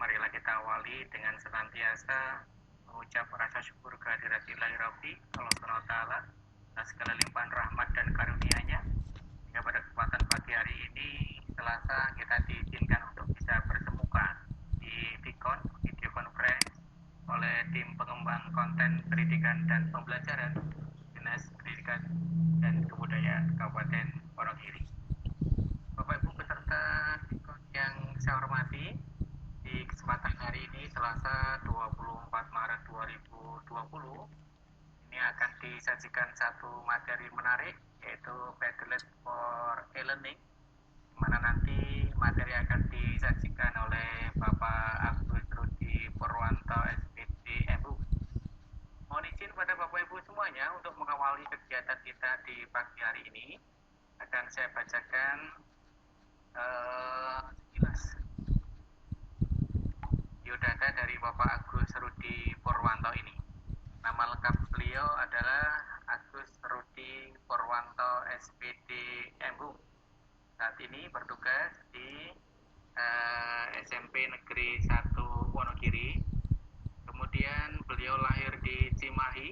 marilah kita awali dengan senantiasa mengucap rasa syukur kehadirat Ilahi Rabbi Allah Subhanahu wa taala atas segala limpahan rahmat dan karunia-Nya. Hingga pada kesempatan pagi hari ini Selasa kita diizinkan untuk bisa bersemuka di Vicon video conference oleh tim pengembang konten pendidikan dan pembelajaran Dinas Pendidikan dan Kebudayaan Kabupaten Wonogiri. Bapak Ibu peserta Vicon yang saya hormati, di kesempatan hari ini Selasa 24 Maret 2020 ini akan disajikan satu materi menarik, yaitu Padlet for e-learning, di mana nanti materi akan disajikan oleh Bapak Agus Rudi Purwanto SPD MU. Mohon izin pada Bapak Ibu semuanya untuk mengawali kegiatan kita di pagi hari ini akan saya bacakan sekilas biodata dari Bapak Agus Rudi Purwanto ini. Nama lengkap beliau adalah Agus Rudi Purwanto SPD MU. Saat ini bertugas di SMP Negeri 1 Wonogiri. Kemudian beliau lahir di Cimahi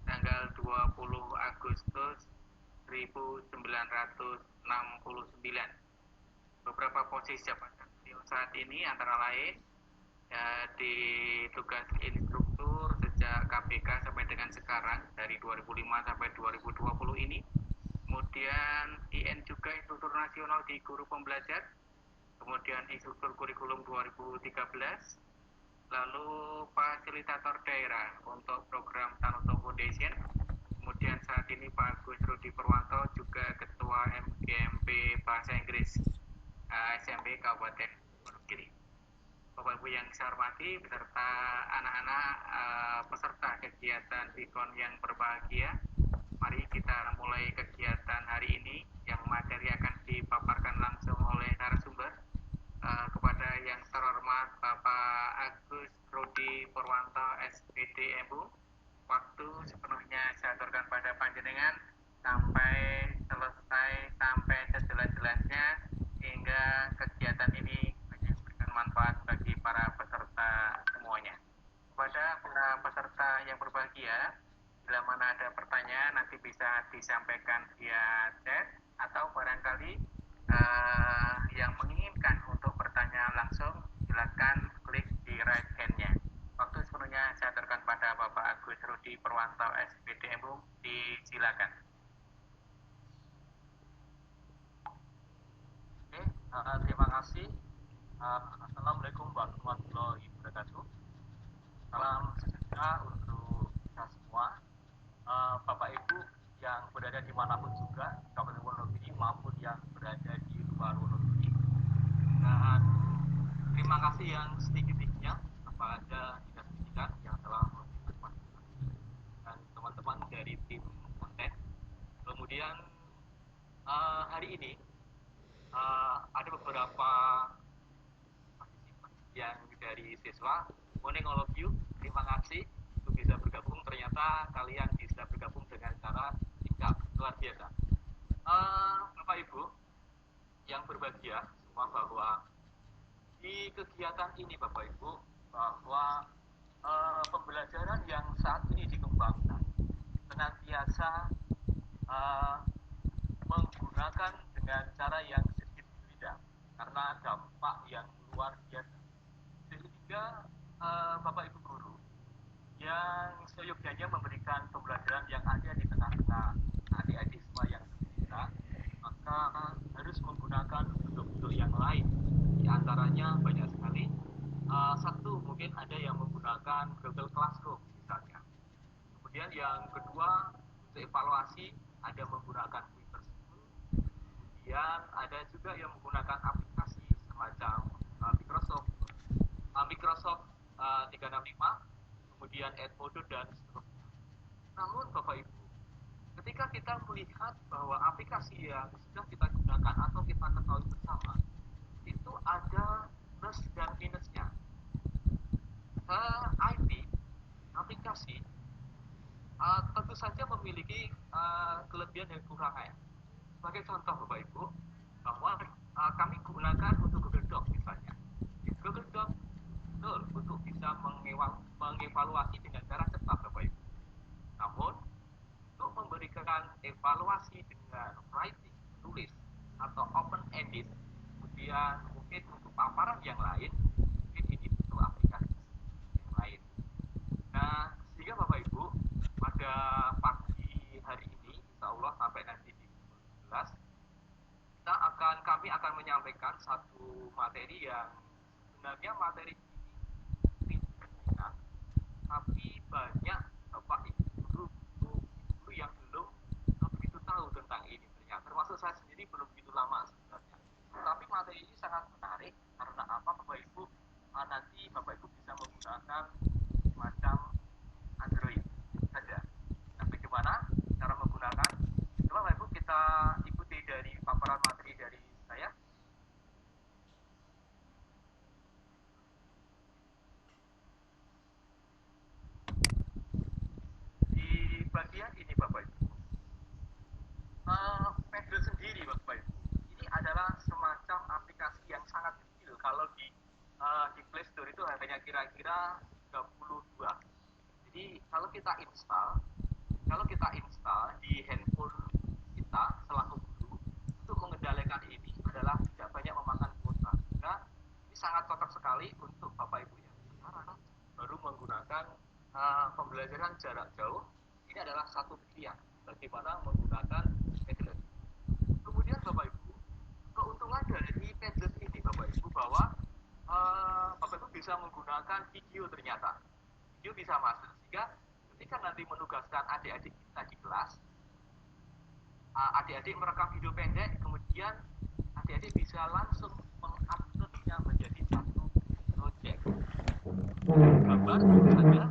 tanggal 20 Agustus 1969. Beberapa posisi jabatan beliau saat ini antara lain di tugas instruktur sejak KBK sampai dengan sekarang dari 2005 sampai 2020 ini. Kemudian IN juga instruktur nasional di guru pembelajar, kemudian instruktur kurikulum 2013, lalu fasilitator daerah untuk program Tanoto Foundation. Kemudian saat ini Pak Agus Rudi Purwanto juga Ketua MGMP Bahasa Inggris SMP Kabupaten Wonogiri. Bapak Ibu yang saya hormati, beserta anak-anak peserta kegiatan Vicon yang berbahagia, mari kita mulai kegiatan hari ini yang materi akan dipaparkan langsung oleh narasumber. Kepada yang terhormat Bapak Agus Rudi Purwanto SPD MU, waktu sepenuhnya saya aturkan pada panjenengan sampai selesai, sampai sejelas-jelasnya, hingga kegiatan ini memberikan manfaat bagi para peserta semuanya. Kepada para peserta yang berbahagia, bila mana ada pertanyaan nanti bisa disampaikan via chat, atau barangkali yang menginginkan untuk bertanya langsung, silakan klik di right hand-nya. Waktu sepenuhnya saya aturkan pada Bapak Agus Rudi Purwanto SPD MU, disilakan. Oke, terima kasih. Assalamualaikum warahmatullahi wabarakatuh. Salam sejahtera untuk kita semua, Bapak Ibu yang berada dimanapun juga, Kabupaten Wonogiri maupun yang berada di luar Wonogiri. Dan terima kasih yang sedikit-sedikitnya kepada Dinas Pendidikan yang telah memberikan partisipasi dan teman-teman dari tim konten. Kemudian hari ini ada beberapa partisipasi yang dari siswa. Morning all of you, terima kasih untuk bisa bergabung. Ternyata kalian bisa bergabung dengan cara singkat, luar biasa. Bapak Ibu yang berbahagia semua, bahwa di kegiatan ini Bapak Ibu, bahwa pembelajaran yang saat ini dikembangkan senantiasa menggunakan dengan cara yang sedikit berbeda karena dampak yang luar biasa, sehingga Bapak Ibu guru yang seyogyanya memberikan pembelajaran yang ada di tengah-tengah adik-adik semua yang kita, maka harus menggunakan bentuk-bentuk yang lain. Di antaranya banyak sekali. Satu, mungkin ada yang menggunakan Google Classroom misalnya. Kemudian yang kedua, untuk evaluasi ada menggunakan Twitter School. Kemudian ada juga yang menggunakan aplikasi semacam Microsoft 365, kemudian Edmodo dan seterusnya. Namun Bapak Ibu, ketika kita melihat bahwa aplikasi yang sudah kita gunakan atau kita ketahui bersama, itu ada plus dan minusnya. IT, aplikasi, tentu saja memiliki kelebihan dan kekurangan. Sebagai contoh Bapak Ibu, bahwa kami gunakan untuk Google Doc misalnya. Di Google Doc evaluasi dengan cara cepat Bapak Ibu. Namun untuk memberikan evaluasi dengan writing, tulis atau open ended, kemudian mungkin untuk paparan yang lain, mungkin ini butuh aplikasi yang lain. Nah, sehingga Bapak Ibu pada pagi hari ini, insya Allah sampai nanti di pukul 11, kami akan menyampaikan satu materi yang sebenarnya materi ini ringan, tapi banyak Bapak Ibu guru yang belum begitu tahu tentang ini. Termasuk saya sendiri belum begitu lama sebenarnya. Tapi materi ini sangat menarik karena apa Bapak Ibu? Nanti Bapak Ibu bisa menggunakan semacam Android saja. Nah, bagaimana cara menggunakan? Coba Bapak Ibu kita ikuti dari paparan materi dari saya. Di bagian ini Bapak Ibu, Padlet sendiri Bapak Ibu, ini adalah semacam aplikasi yang sangat kecil. Kalau di Play Store itu harganya kira-kira 32. Jadi kalau kita install di handphone kita selaku guru, untuk mengendalikan ini adalah tidak banyak memakan kuota. Nah, ini sangat cocok sekali untuk Bapak Ibu yang sekarang baru menggunakan pembelajaran jarak jauh. Ini adalah satu pilihan bagaimana menggunakan Padlet. Kemudian Bapak Ibu, keuntungan dari Padlet ini Bapak Ibu bahwa Bapak Ibu bisa menggunakan video ternyata. Video bisa masuk, sehingga ketika nanti menugaskan adik-adik kita di kelas, adik-adik merekam video pendek, kemudian adik-adik bisa langsung menguploadnya menjadi satu project. Gambar saja,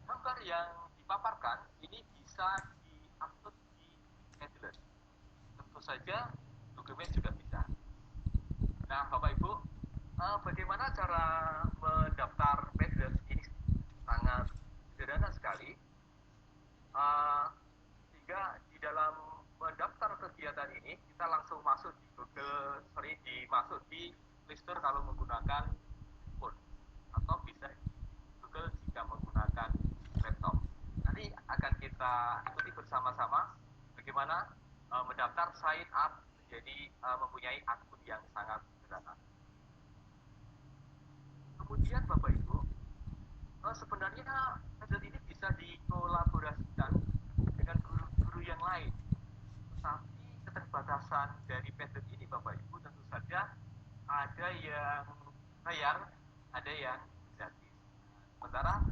gambar yang dipaparkan ini bisa diupload di Padlet. Tentu saja dokumen juga bisa. Nah, Bapak Ibu, bagaimana cara mendaftar Padlet ini sangat sederhana sekali. Sehingga di dalam mendaftar kegiatan ini kita langsung masuk di Play Store kalau menggunakan phone, atau bisa di Google jika menggunakan laptop. Nanti akan kita ikuti bersama-sama bagaimana mendaftar sign up menjadi mempunyai akun yang sangat sederhana. Kemudian Bapak Ibu, sebenarnya Padlet ini bisa dikolaborasikan dengan guru-guru yang lain. Tetapi keterbatasan dari Padlet ini Bapak Ibu tentu saja ada yang bayar, ada yang gratis. Sementara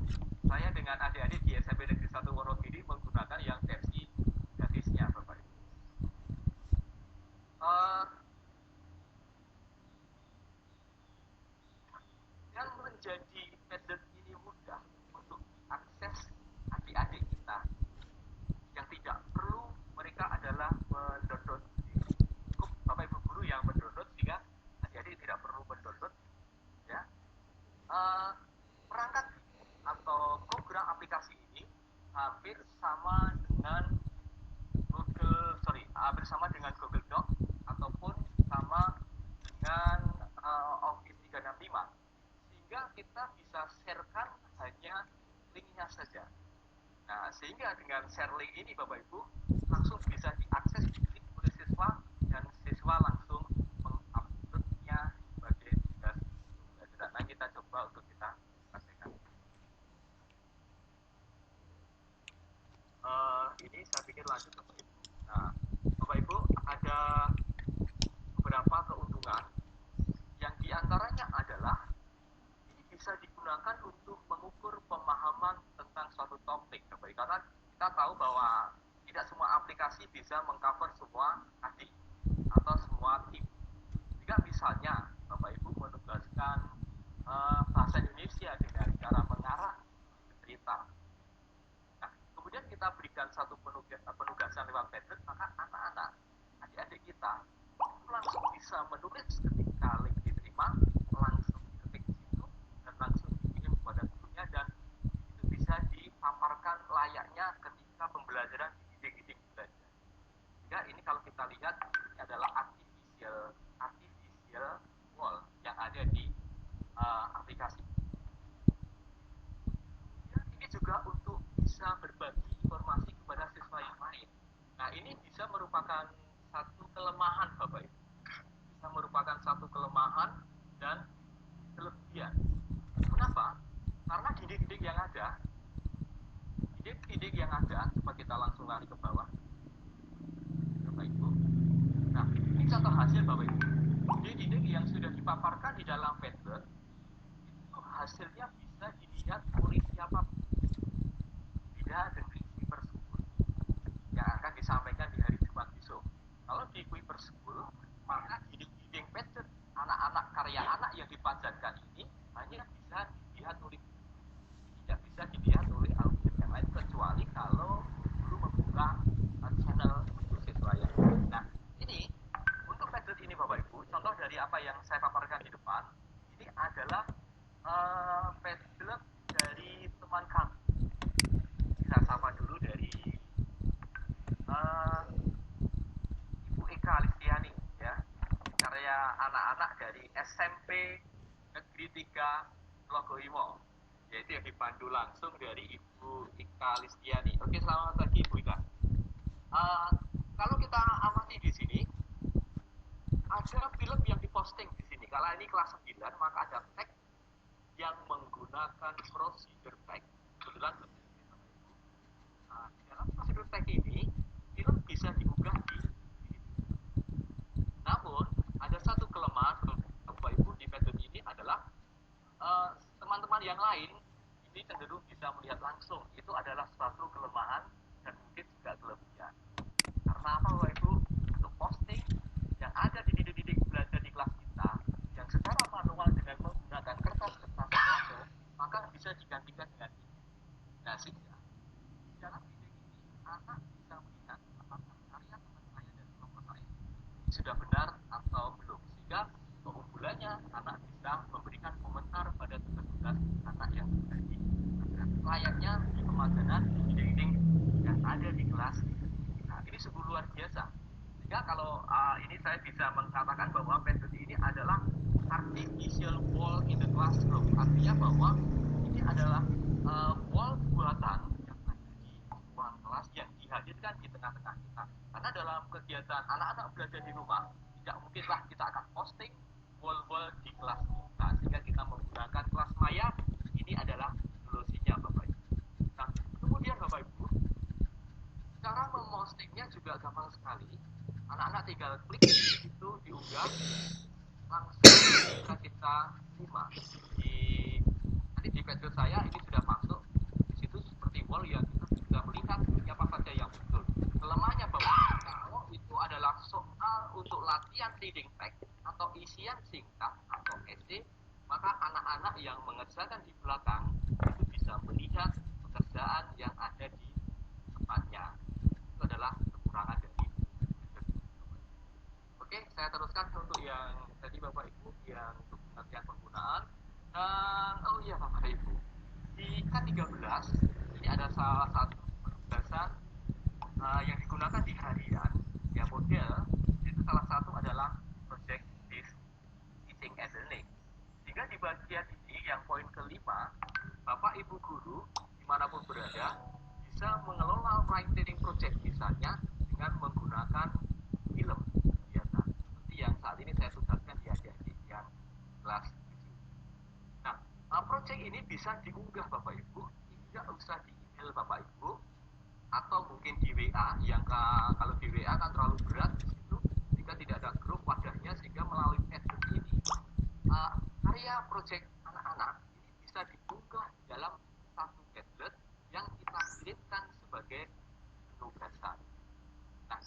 saya dengan adik-adik di SMP Negeri 1 Wonogiri menggunakan yang versi gratisnya Bapak Ibu. Yang menjadi Padlet ini mudah untuk diakses adik-adik kita, yang tidak perlu mereka adalah mendownload. Cukup Bapak Ibu guru yang mendownload, sehingga adik-adik tidak perlu mendownload. Ya, perangkat atau program aplikasi ini hampir sama dengan Google Doc ataupun sama dengan Office 365, sehingga kita bisa sharekan hanya linknya saja. Nah, sehingga dengan share link ini Bapak Ibu langsung bisa diakses oleh siswa, dan siswa langsung menguploadnya sebagai tugas pembelajaran. Nah, kita coba untuk kita praktekkan. Ini saya pikir lanjut Bapak Ibu. Nah, Bapak Ibu, ada beberapa keuntungan yang diantaranya adalah ini bisa digunakan untuk mengukur pemahaman tentang suatu topik, Bapak Ibu. Karena kita tahu bahwa tidak semua aplikasi bisa mengcover semua adik atau semua tim. Jika misalnya Bapak Ibu menugaskan bahasa Indonesia dengan cara mengarang cerita, nah, kemudian kita berikan satu penugasan lewat Padlet, maka anak-anak, adik-adik kita langsung bisa menulis ketika link diterima, langsung diketik di situ dan langsung dikirim kepada gurunya, dan itu bisa dipaparkan layaknya ketika pembelajaran di dinding belajar. Sehingga ini kalau kita lihat, ini adalah artificial wall yang ada di aplikasi. kita langsung lari ke bawah, Bapak Ibu. Nah, ini contoh hasil Bapak Ibu. Titik-titik yang sudah dipaparkan di dalam Padlet itu hasilnya bisa dilihat oleh siapapun, tidak dengan Kuiper School yang akan disampaikan di hari Jumat besok. Kalau di Kuiper School, maka dinding-dinding Padlet anak-anak karya anak yang dipanjatkan ini hanya bisa dilihat oleh, tidak bisa dilihat oleh audiens yang lain, kecuali kalau guru membuka channel untuk siswa yang. Nah, ini untuk Padlet ini Bapak Ibu, contoh dari apa yang saya paparkan di depan, ini adalah Padlet dari teman kami. Kita sapa dulu dari Ibu Eka Listiani, ya, karya anak-anak dari SMP Negeri 3 Logoimo, yaitu yang dipandu langsung dari Ibu Eka Listiani. Oke, selamat pagi Ibu Eka. Kalau kita amati di sini, ada film yang diposting di sini. Kalau ini kelas 9, maka ada tag yang menggunakan procedure tag. Kebetulan di dalam procedure tag ini, film bisa diunggah di. Namun, ada satu kelemahan Bapak Ibu di Padlet ini adalah teman-teman yang lain ini cenderung bisa melihat langsung. Itu adalah suatu kelemahan dan mungkin juga kelebihan. Karena apa Bapak Ibu? Untuk posting yang ada di titik-titik belajar di kelas kita, yang secara manual dengan menggunakan kertas-kertas foto, maka bisa digantikan dengan ini. Nah, sehingga di dalam titik ini anak bisa melihat apakah karya teman saya dan kelompok saya sudah benar atau belum, sehingga keunggulannya anak bisa memberikan komentar pada tugas-tugas anak yang terjadi layaknya di pemajanan di dinding yang ada di kelas. Nah, ini sungguh luar biasa. Sehingga kalau ini saya bisa mengatakan bahwa Padlet ini adalah artificial wall in the classroom, artinya bahwa ini adalah wall buatan yang ada di ruang kelas yang dihadirkan di tengah-tengah kita. Karena dalam kegiatan anak-anak belajar di rumah, tidak mungkinlah kita akan posting wall-wall di kelas kita, sehingga kita menggunakan kelas maya. Ini adalah solusinya Bapak Ibu. Nah, kemudian Bapak Ibu, cara mempostingnya juga gampang sekali. Anak-anak tinggal klik itu diunggah langsung ketika kita terima nanti di Padlet saya ini sudah masuk di situ seperti wall yang kita bisa melihat siapa saja yang muncul. Kelemahannya Bapak, kalau itu adalah soal untuk latihan reading text atau isian singkat atau essay, maka anak-anak yang mengerjakan di belakang itu bisa melihat pekerjaan yang ada di depannya. Itu adalah kekurangan dari. Oke, saya teruskan untuk yang tadi Bapak Ibu yang untuk latihan penggunaan. Dan oh iya Bapak Ibu, di K13 ini ada salah satu penugasan yang digunakan di harian ya model, itu salah satu adalah project based teaching and learning. Sehingga di bagian ini yang poin kelima, Bapak Ibu guru dimanapun berada bisa mengelola writing project misalnya dengan menggunakan film biasa seperti yang saat ini saya tugaskan di adik-adik yang kelas 7. Nah, project ini bisa diunggah Bapak Ibu, tidak usah di email Bapak Ibu atau mungkin di WA yang kalau di WA kan terlalu berat di situ sehingga tidak ada grup wadahnya, sehingga melalui Padlet ini karya project anak-anak ini bisa diunggah dalam satu Padlet yang kita kirimkan sebagai penugasan. Nah,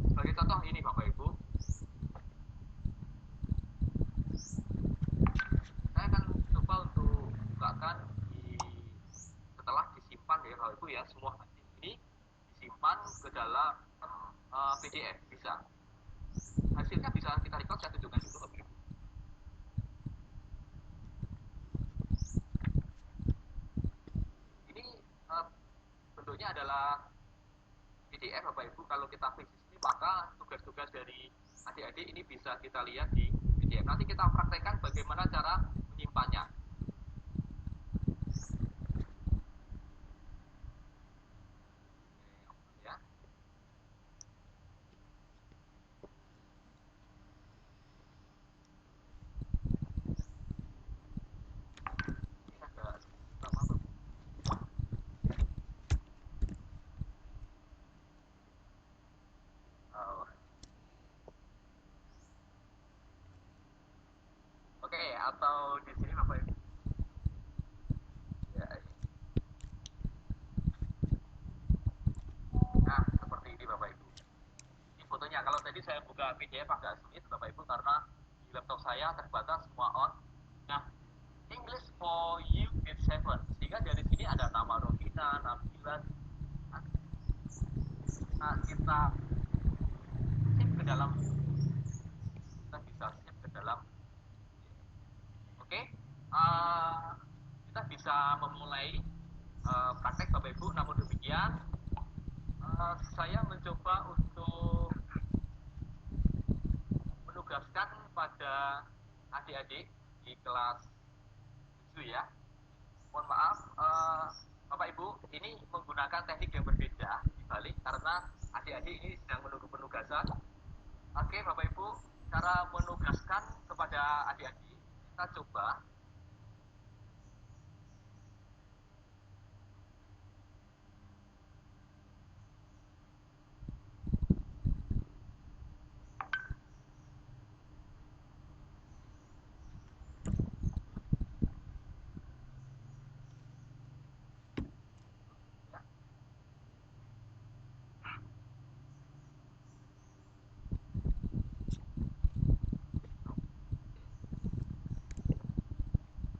sebagai contoh ini Bapak Ibu, saya akan coba untuk bukakan setelah disimpan ya Bapak Ibu ya, semua hasil ini disimpan ke dalam PDF bisa. Hasilnya bisa kita record, saya tunjukkan dulu Bapak Ibu. Ini bentuknya adalah PDF Bapak Ibu. Kalau kita klik di sini maka tugas-tugas dari adik-adik ini bisa kita lihat di PDF. Nanti kita praktekkan bagaimana cara menyimpannya. Ya. Ini agak lama Bapak. atau di sini Bapak Ibu? Ya. Nah, seperti ini Bapak Ibu. Ini fotonya. Kalau tadi saya buka PDF agak sulit Bapak Ibu karena di laptop saya terbatas semua on. Nah, English for you grade 7. Sehingga dari sini ada nama Rovina, Nabila. Nah, kita save ke dalam, kita bisa save ke dalam. Oke, kita bisa memulai praktek Bapak Ibu. Namun demikian, saya mencoba untuk menugaskan pada adik-adik di kelas 7 ya. Mohon maaf, Bapak Ibu, ini menggunakan teknik yang berbeda dibalik karena adik-adik ini sedang menunggu penugasan. Oke, Bapak Ibu, cara menugaskan kepada adik-adik kita coba.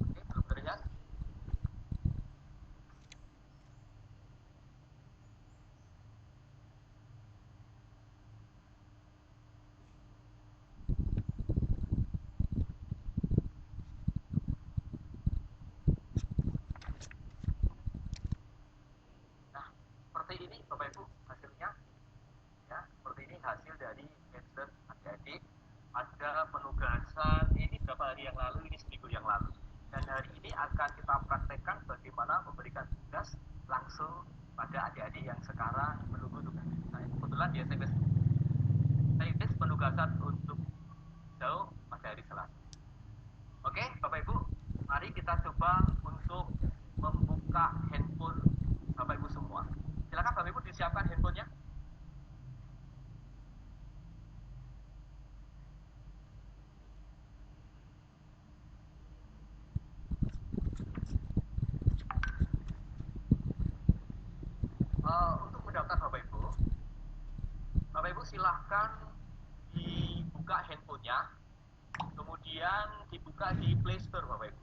Oke, belum terlihat. Nah, seperti ini Bapak Ibu hasilnya. Ya, seperti ini hasil dari medsos adik-adik. Ada penugasan ini berapa hari yang lalu, ini seminggu yang lalu. Dan hari ini akan kita praktekkan bagaimana memberikan tugas langsung pada adik-adik yang sekarang menunggu tugas. Nah, kebetulan di SMS penugasan untuk jauh pada hari Selasa. Oke, Bapak Ibu, mari kita coba untuk membuka handphone Bapak Ibu semua. Silakan Bapak Ibu disiapkan handphonenya. Untuk mendaftar Bapak Ibu silahkan dibuka handphonenya, kemudian dibuka di Play Store Bapak Ibu.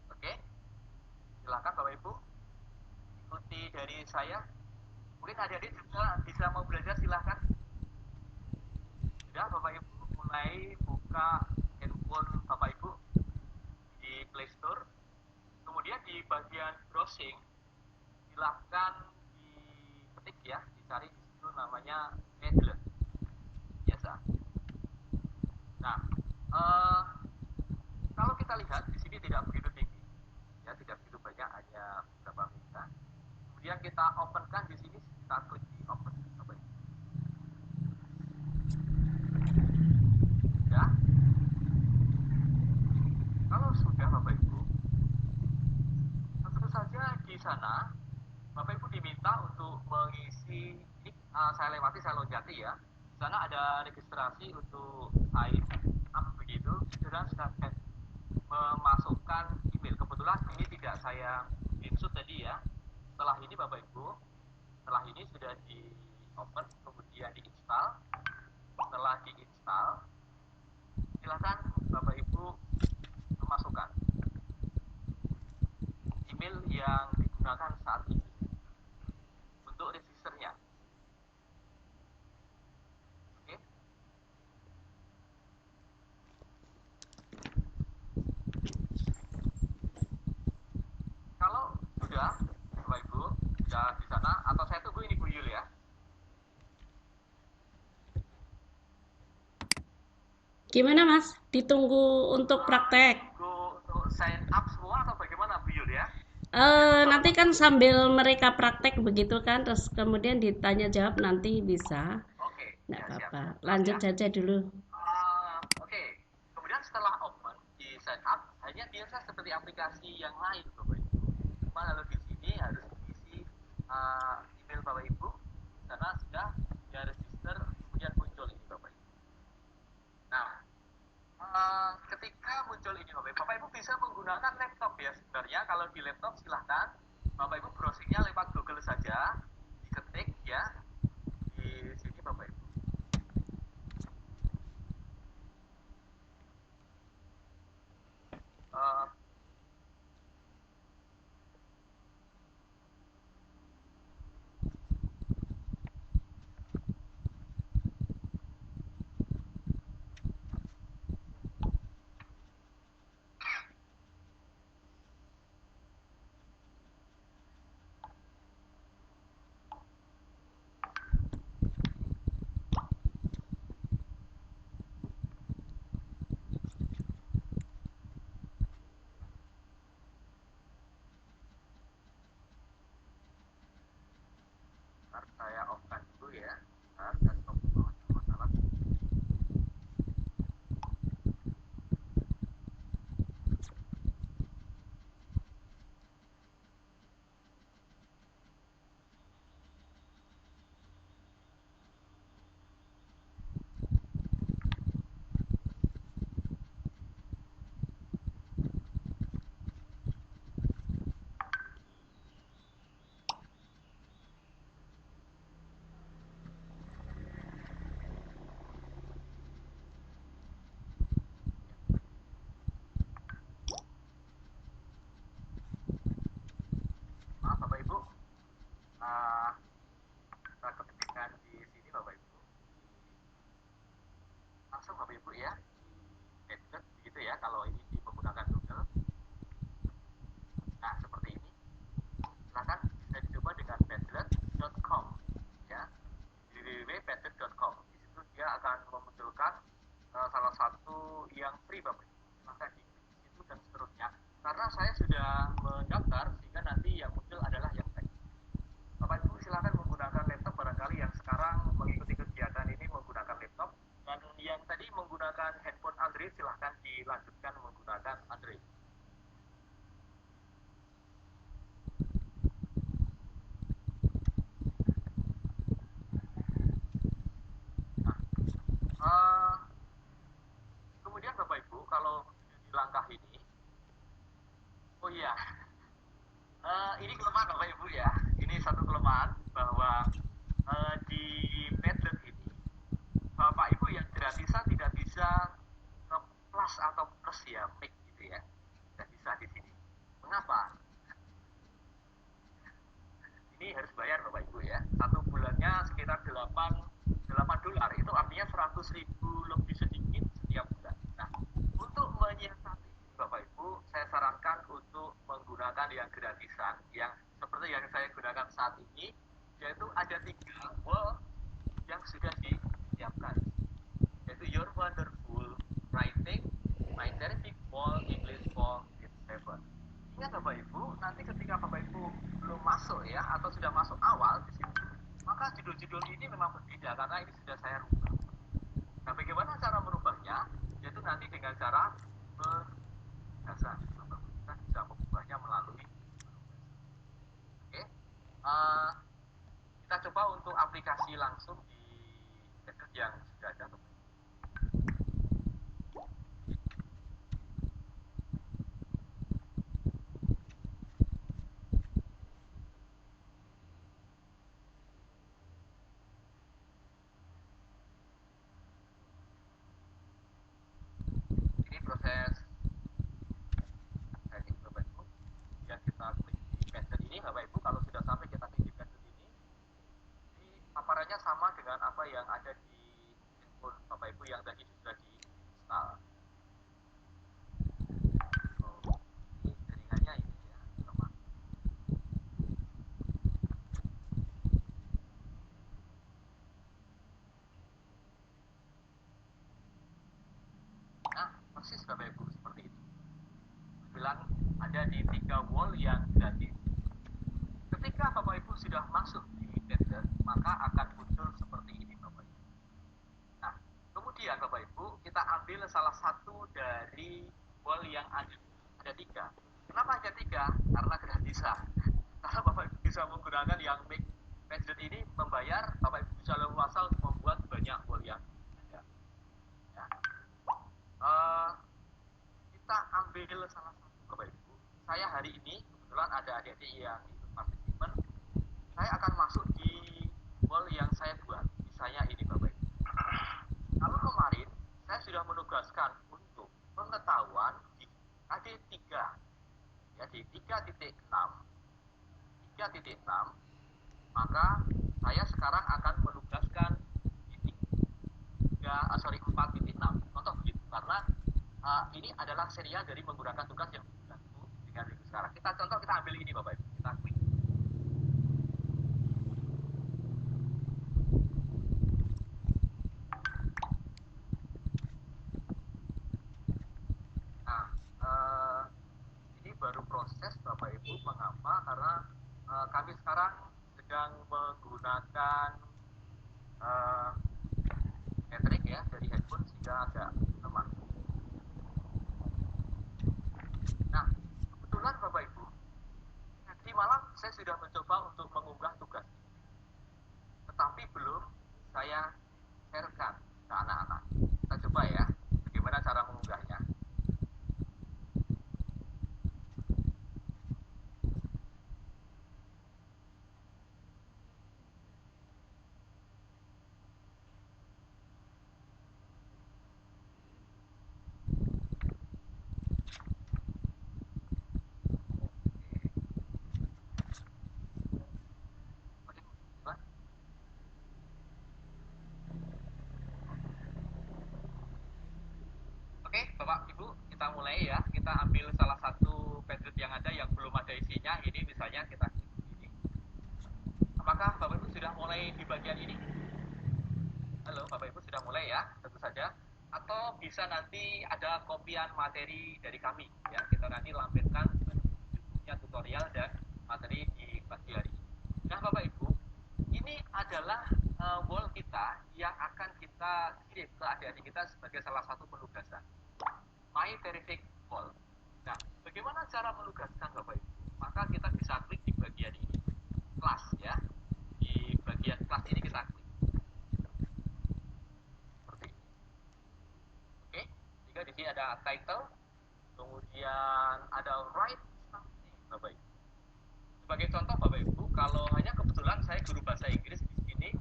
Oke, silahkan Bapak Ibu ikuti dari saya. Mungkin adik-adik juga bisa mau belajar, silahkan. Sudah Bapak Ibu mulai buka handphone Bapak Ibu di Play Store, kemudian di bagian browsing silahkan diketik ya, dicari di situ namanya Edle biasa. Nah, kalau kita lihat di sini tidak begitu tinggi, ya tidak begitu banyak, hanya beberapa mega. Kemudian kita openkan di sini, kita klik di open, Bapak Ibu. Ya, kalau sudah Bapak Ibu, tentu saja di sana Bapak Ibu diminta untuk mengisi ini, saya lewati, saya loncati ya. Di sana ada registrasi untuk sign up begitu, dan sudah memasukkan email. Kebetulan ini tidak saya insert tadi ya. Setelah ini Bapak Ibu, setelah ini sudah di open, kemudian diinstal. Setelah diinstal, silakan Bapak Ibu memasukkan email yang digunakan saat ini untuk registernya. Oke. Kalau sudah Bapak Ibu sudah di sana, atau saya tunggu ini Bu Yul ya. Gimana Mas? Ditunggu untuk praktek? Untuk sign up semua atau bagaimana Bu Yul ya? Nanti kan sambil mereka praktek begitu kan, terus kemudian ditanya jawab nanti bisa. Oke, Nggak ya, apa-apa. siap. Lanjut Ya. saja dulu. Oke, kemudian setelah open di sign up, hanya biasa seperti aplikasi yang lain Bapak Ibu. cuma kalau di sini harus diisi email Bapak Ibu karena sudah ya register kemudian muncul ini Bapak Ibu. Nah, ketika muncul ini Bapak Ibu bisa menggunakan laptop ya sebenarnya. Kalau di laptop silahkan Bapak Ibu browsingnya lewat Google saja, diketik ya di sini Bapak Ibu. Saya off-kan dulu ya. Dan stop dulu masalah. Maaf Bapak Ibu, kita ketikkan di sini Bapak Ibu, langsung Bapak Ibu ya, Padlet begitu ya kalau ini menggunakan Google. Nah seperti ini, silakan bisa dicoba dengan padlet.com ya, di www.padlet.com. Di situ dia akan memunculkan salah satu yang free Bapak Ibu, silakan diklik di situ dan seterusnya. Karena saya sudah mendaftar sehingga nanti yang muncul adalah yang tadi. Bapak Ibu silakan menggunakan laptop, barangkali yang sekarang mengikuti kegiatan ini menggunakan laptop, dan yang tadi menggunakan handphone Android silahkan dilanjutkan menggunakan Android. Nah, kemudian Bapak Ibu kalau di langkah ini, oh iya, ini kelemahan Bapak Ibu ya, ini satu kelemahan bahwa di Padlet ini Bapak Ibu yang gratisan tidak bisa ke plus atau plus ya, mic gitu ya, tidak bisa di sini. Mengapa? Ini harus bayar Bapak Ibu ya. Satu bulannya sekitar 8 dolar, itu artinya 100.000 lebih sedikit setiap bulan. Nah, untuk menyiasati Bapak Ibu, saya sarankan untuk menggunakan yang gratisan, yang seperti yang saya gunakan saat ini, yaitu ada 3 wall yang sudah disiapkan, yaitu Your Wonderful Writing, My Terrific Wall, English for Grade 7. Ingat Bapak Ibu, nanti ketika Bapak Ibu belum masuk ya, atau sudah masuk awal di situ, maka judul-judul ini memang berbeda karena ini sudah saya rubah. Nah, bagaimana cara merubahnya? Yaitu nanti dengan cara berbahasa. Kita bisa mengubahnya melalui kita coba untuk aplikasi langsung di Padlet yang sudah ada. Ini proses setting Bapak Ibu yang kita klik di Padlet ini. Bapak Ibu kalau sudah sampai kita klik di Padlet ini paparannya sama dengan apa yang ada di handphone Bapak Ibu yang tadi sudah diinstal. Ini jaringannya ini ya, lemah. Nah, persis Bapak Ibu seperti itu. Bilang ada di 3 wall yang gratis. Ketika Bapak Ibu sudah masuk di Padlet, maka akan muncul seperti ini Bapak Ibu. Nah, kemudian Bapak Ibu kita ambil salah satu dari wall yang ada 3. Kenapa ada 3? Karena gratisan. menggunakan yang make budget ini membayar Bapak Ibu bisa leluasa untuk membuat banyak wall yang ada. Ya. Kita ambil salah satu Bapak Ibu. Saya hari ini kebetulan ada adik-adik yang ikut partisipan. Saya akan masuk di wall yang saya buat. Misalnya ini Bapak Ibu. Kalau kemarin saya sudah menugaskan untuk pengetahuan di AD3 ya di 3.6 maka saya sekarang akan menugaskan di 4.6 contoh begitu karena ini adalah serial dari menggunakan tugas yang dibantu dengan minggu sekarang. Kita ambil ini Bapak Ibu, kita klik. Nah, ini baru proses Bapak Ibu. Mengapa? Karena kami sekarang sedang menggunakan metrik ya dari handphone sehingga agak lemah. Nah, kebetulan Bapak Ibu, tadi malam saya sudah mencoba untuk mengunggah tugas ini, tetapi belum saya sharekan ke anak-anak. Kita coba ya, bagaimana cara mengunggahnya. Oke, Bapak Ibu, kita mulai ya. Kita ambil salah satu padlet yang ada yang belum ada isinya. Ini misalnya kita klik ini. Apakah Bapak Ibu sudah mulai di bagian ini? Halo, Bapak Ibu sudah mulai ya, tentu saja. Atau bisa nanti ada kopian materi dari kami ya. Kita nanti lampirkan YouTube-nya tutorial dan materi di pagi hari ini. Nah, Bapak Ibu, ini adalah wall kita yang akan kita kirim ke adik-adik kita sebagai salah satu penugasan. My Terrific Wall. Nah, bagaimana cara menugaskan Bapak Ibu? Maka kita bisa klik di bagian ini, kelas ya. Di bagian kelas ini kita klik. Seperti ini. Oke, jika di sini ada title, kemudian ada write something Bapak Ibu. Sebagai contoh Bapak Ibu, kalau hanya kebetulan saya guru bahasa Inggris di sini,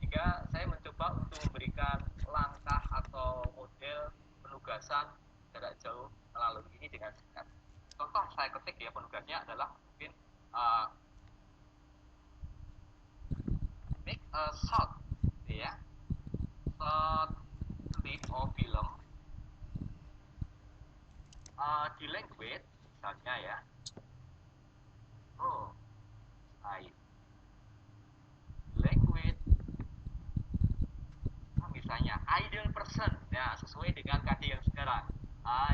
sehingga saya mencoba untuk memberikan langkah atau model penugasan jarak jauh melalui ini dengan singkat. Contoh saya ketik ya, penugasnya adalah mungkin make a short ya, short clip of film di language misalnya ya. Oh, language misalnya ideal person ya, sesuai dengan KD yang sekarang,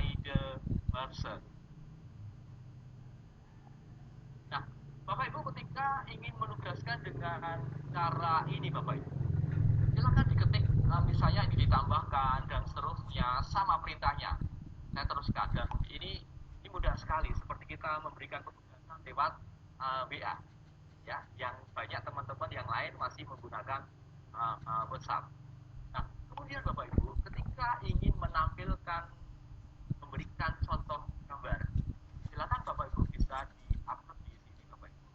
ideal person. Nah, Bapak Ibu ketika ingin menugaskan dengan cara ini Bapak Ibu, silakan diketik misalnya ini ditambahkan dan seterusnya sama perintahnya. Saya teruskan dan ini mudah sekali seperti kita memberikan penugasan lewat WA ya, yang banyak teman-teman yang lain masih menggunakan WhatsApp. Nah, kemudian Bapak Ibu ketika ingin memberikan contoh gambar, silakan Bapak Ibu bisa di-upload di sini Bapak Ibu.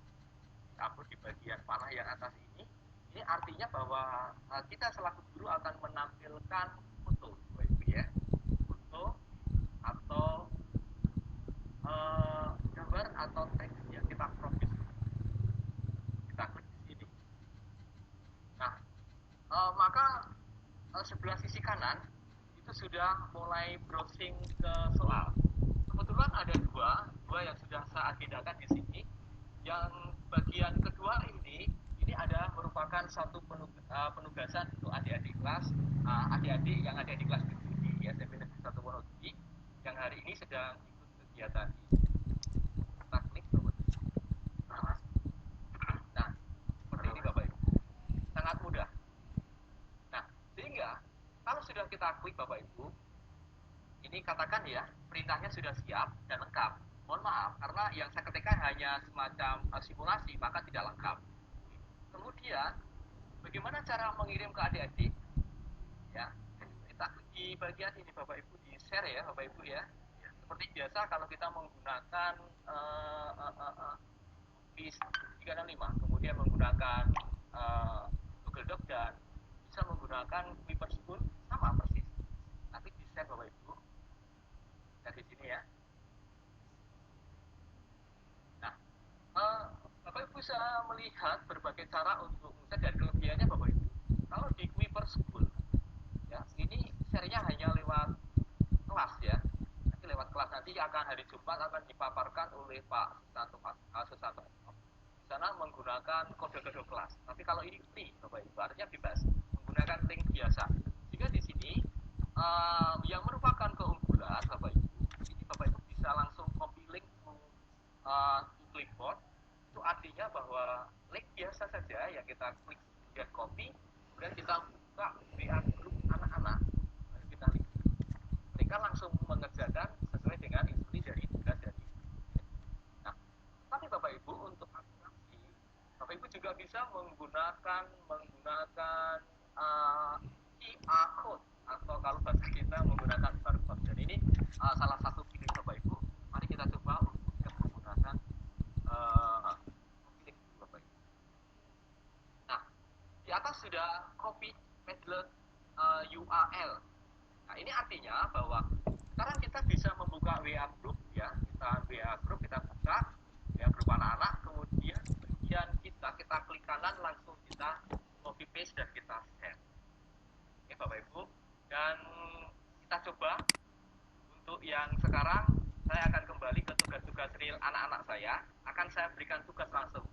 Di-upload di bagian panah yang atas ini. Ini artinya bahwa kita selaku guru akan menampilkan foto Bapak Ibu ya. Foto atau gambar atau teks yang kita proses. Kita klik di sini. Nah, maka sebelah sisi kanan itu sudah mulai browsing ke soal. Kebetulan ada dua yang sudah saya agendakan di sini. Yang bagian kedua ini ada merupakan satu penugasan untuk adik-adik kelas, adik-adik yang ada di kelas di SMP Negeri 1 Wonogiri yang hari ini sedang ikut kegiatan ini. Kita klik nah, seperti ini Bapak Ibu, sangat mudah. Nah, sehingga kalau sudah kita klik Bapak Ibu, ini katakan ya perintahnya sudah siap dan lengkap, mohon maaf, karena yang saya ketikkan hanya semacam simulasi, maka tidak lengkap. Kemudian, bagaimana cara mengirim ke adik-adik? Ya, kita di bagian ini Bapak Ibu di share ya Bapak Ibu ya. Seperti biasa kalau kita menggunakan Office 365, kemudian menggunakan Google Doc dan bisa menggunakan Witherspoon sama persis. Nanti di share Bapak Ibu. Dari sini ya. Nah, Bapak Ibu bisa melihat berbagai cara untuk men-share dan kelebihannya Bapak Ibu. Kalau di Witherspoon ya, ini share-nya hanya lewat kelas ya. Nanti lewat kelas nanti akan hari Jumat akan dipaparkan oleh Pak Susanto. Di sana menggunakan kode-kode kelas. Tapi kalau ini free, Bapak Ibu, artinya bebas menggunakan link biasa. Jika di sini yang merupakan keunggulan Bapak Ibu, ini Bapak Ibu bisa langsung copy link to clipboard. Itu artinya bahwa link biasa saja yang kita klik kemudian copy, kemudian kita buka WA group anak-anak, lalu kita link. Mereka langsung mengerjakan sesuai dengan instruksi dari tugas dari. Nah, tapi Bapak Ibu untuk akurasi, Bapak Ibu juga bisa menggunakan QR code atau kalau bahasa kita menggunakan barcode. Dan ini salah satu pilih Bapak Ibu. Mari kita coba untuk yang menggunakan pilih Bapak Ibu. Nah, di atas sudah copy Padlet URL. Nah, ini artinya bahwa sekarang kita bisa membuka WA group ya. WA group kita buka, WA group anak-anak, kemudian bagian kita klik kanan langsung kita copy paste dan kita share. Oke Bapak Ibu, dan kita coba untuk yang sekarang saya akan kembali ke tugas-tugas real anak-anak saya. Akan saya berikan tugas langsung.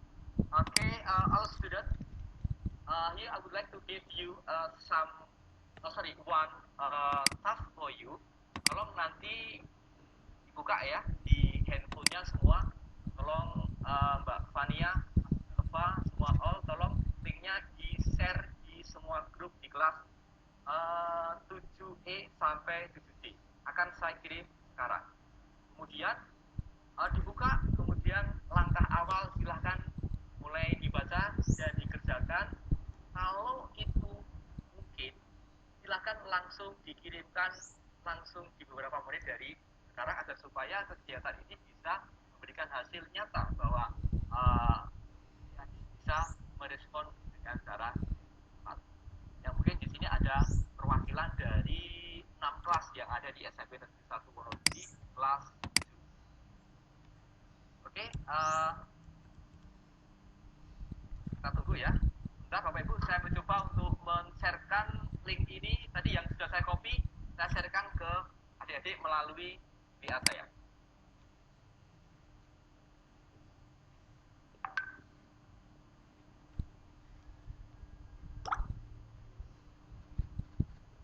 Oke, all students, here I would like to give you one task for you. Tolong nanti dibuka ya di handphonenya semua. Tolong Mbak Fania, Eva, semua all, tolong linknya di share di semua grup di kelas 7E sampai 7D. Akan saya kirim sekarang. Kemudian dibuka, kemudian langkah awal silahkan mulai dibaca dan dikerjakan. Kalau itu mungkin, silahkan langsung dikirimkan langsung di beberapa menit dari sekarang agar supaya kegiatan ini bisa memberikan hasil nyata bahwa bisa merespon dengan cara cepat. Yang mungkin di sini ada perwakilan dari 6 kelas yang ada di SMP Negeri 1 Wonogiri kelas 7. Oke, kita tunggu ya. Bentar Bapak Ibu, saya mencoba untuk men-sharekan link ini tadi yang sudah saya copy, saya sharekan ke adik-adik melalui WA saya.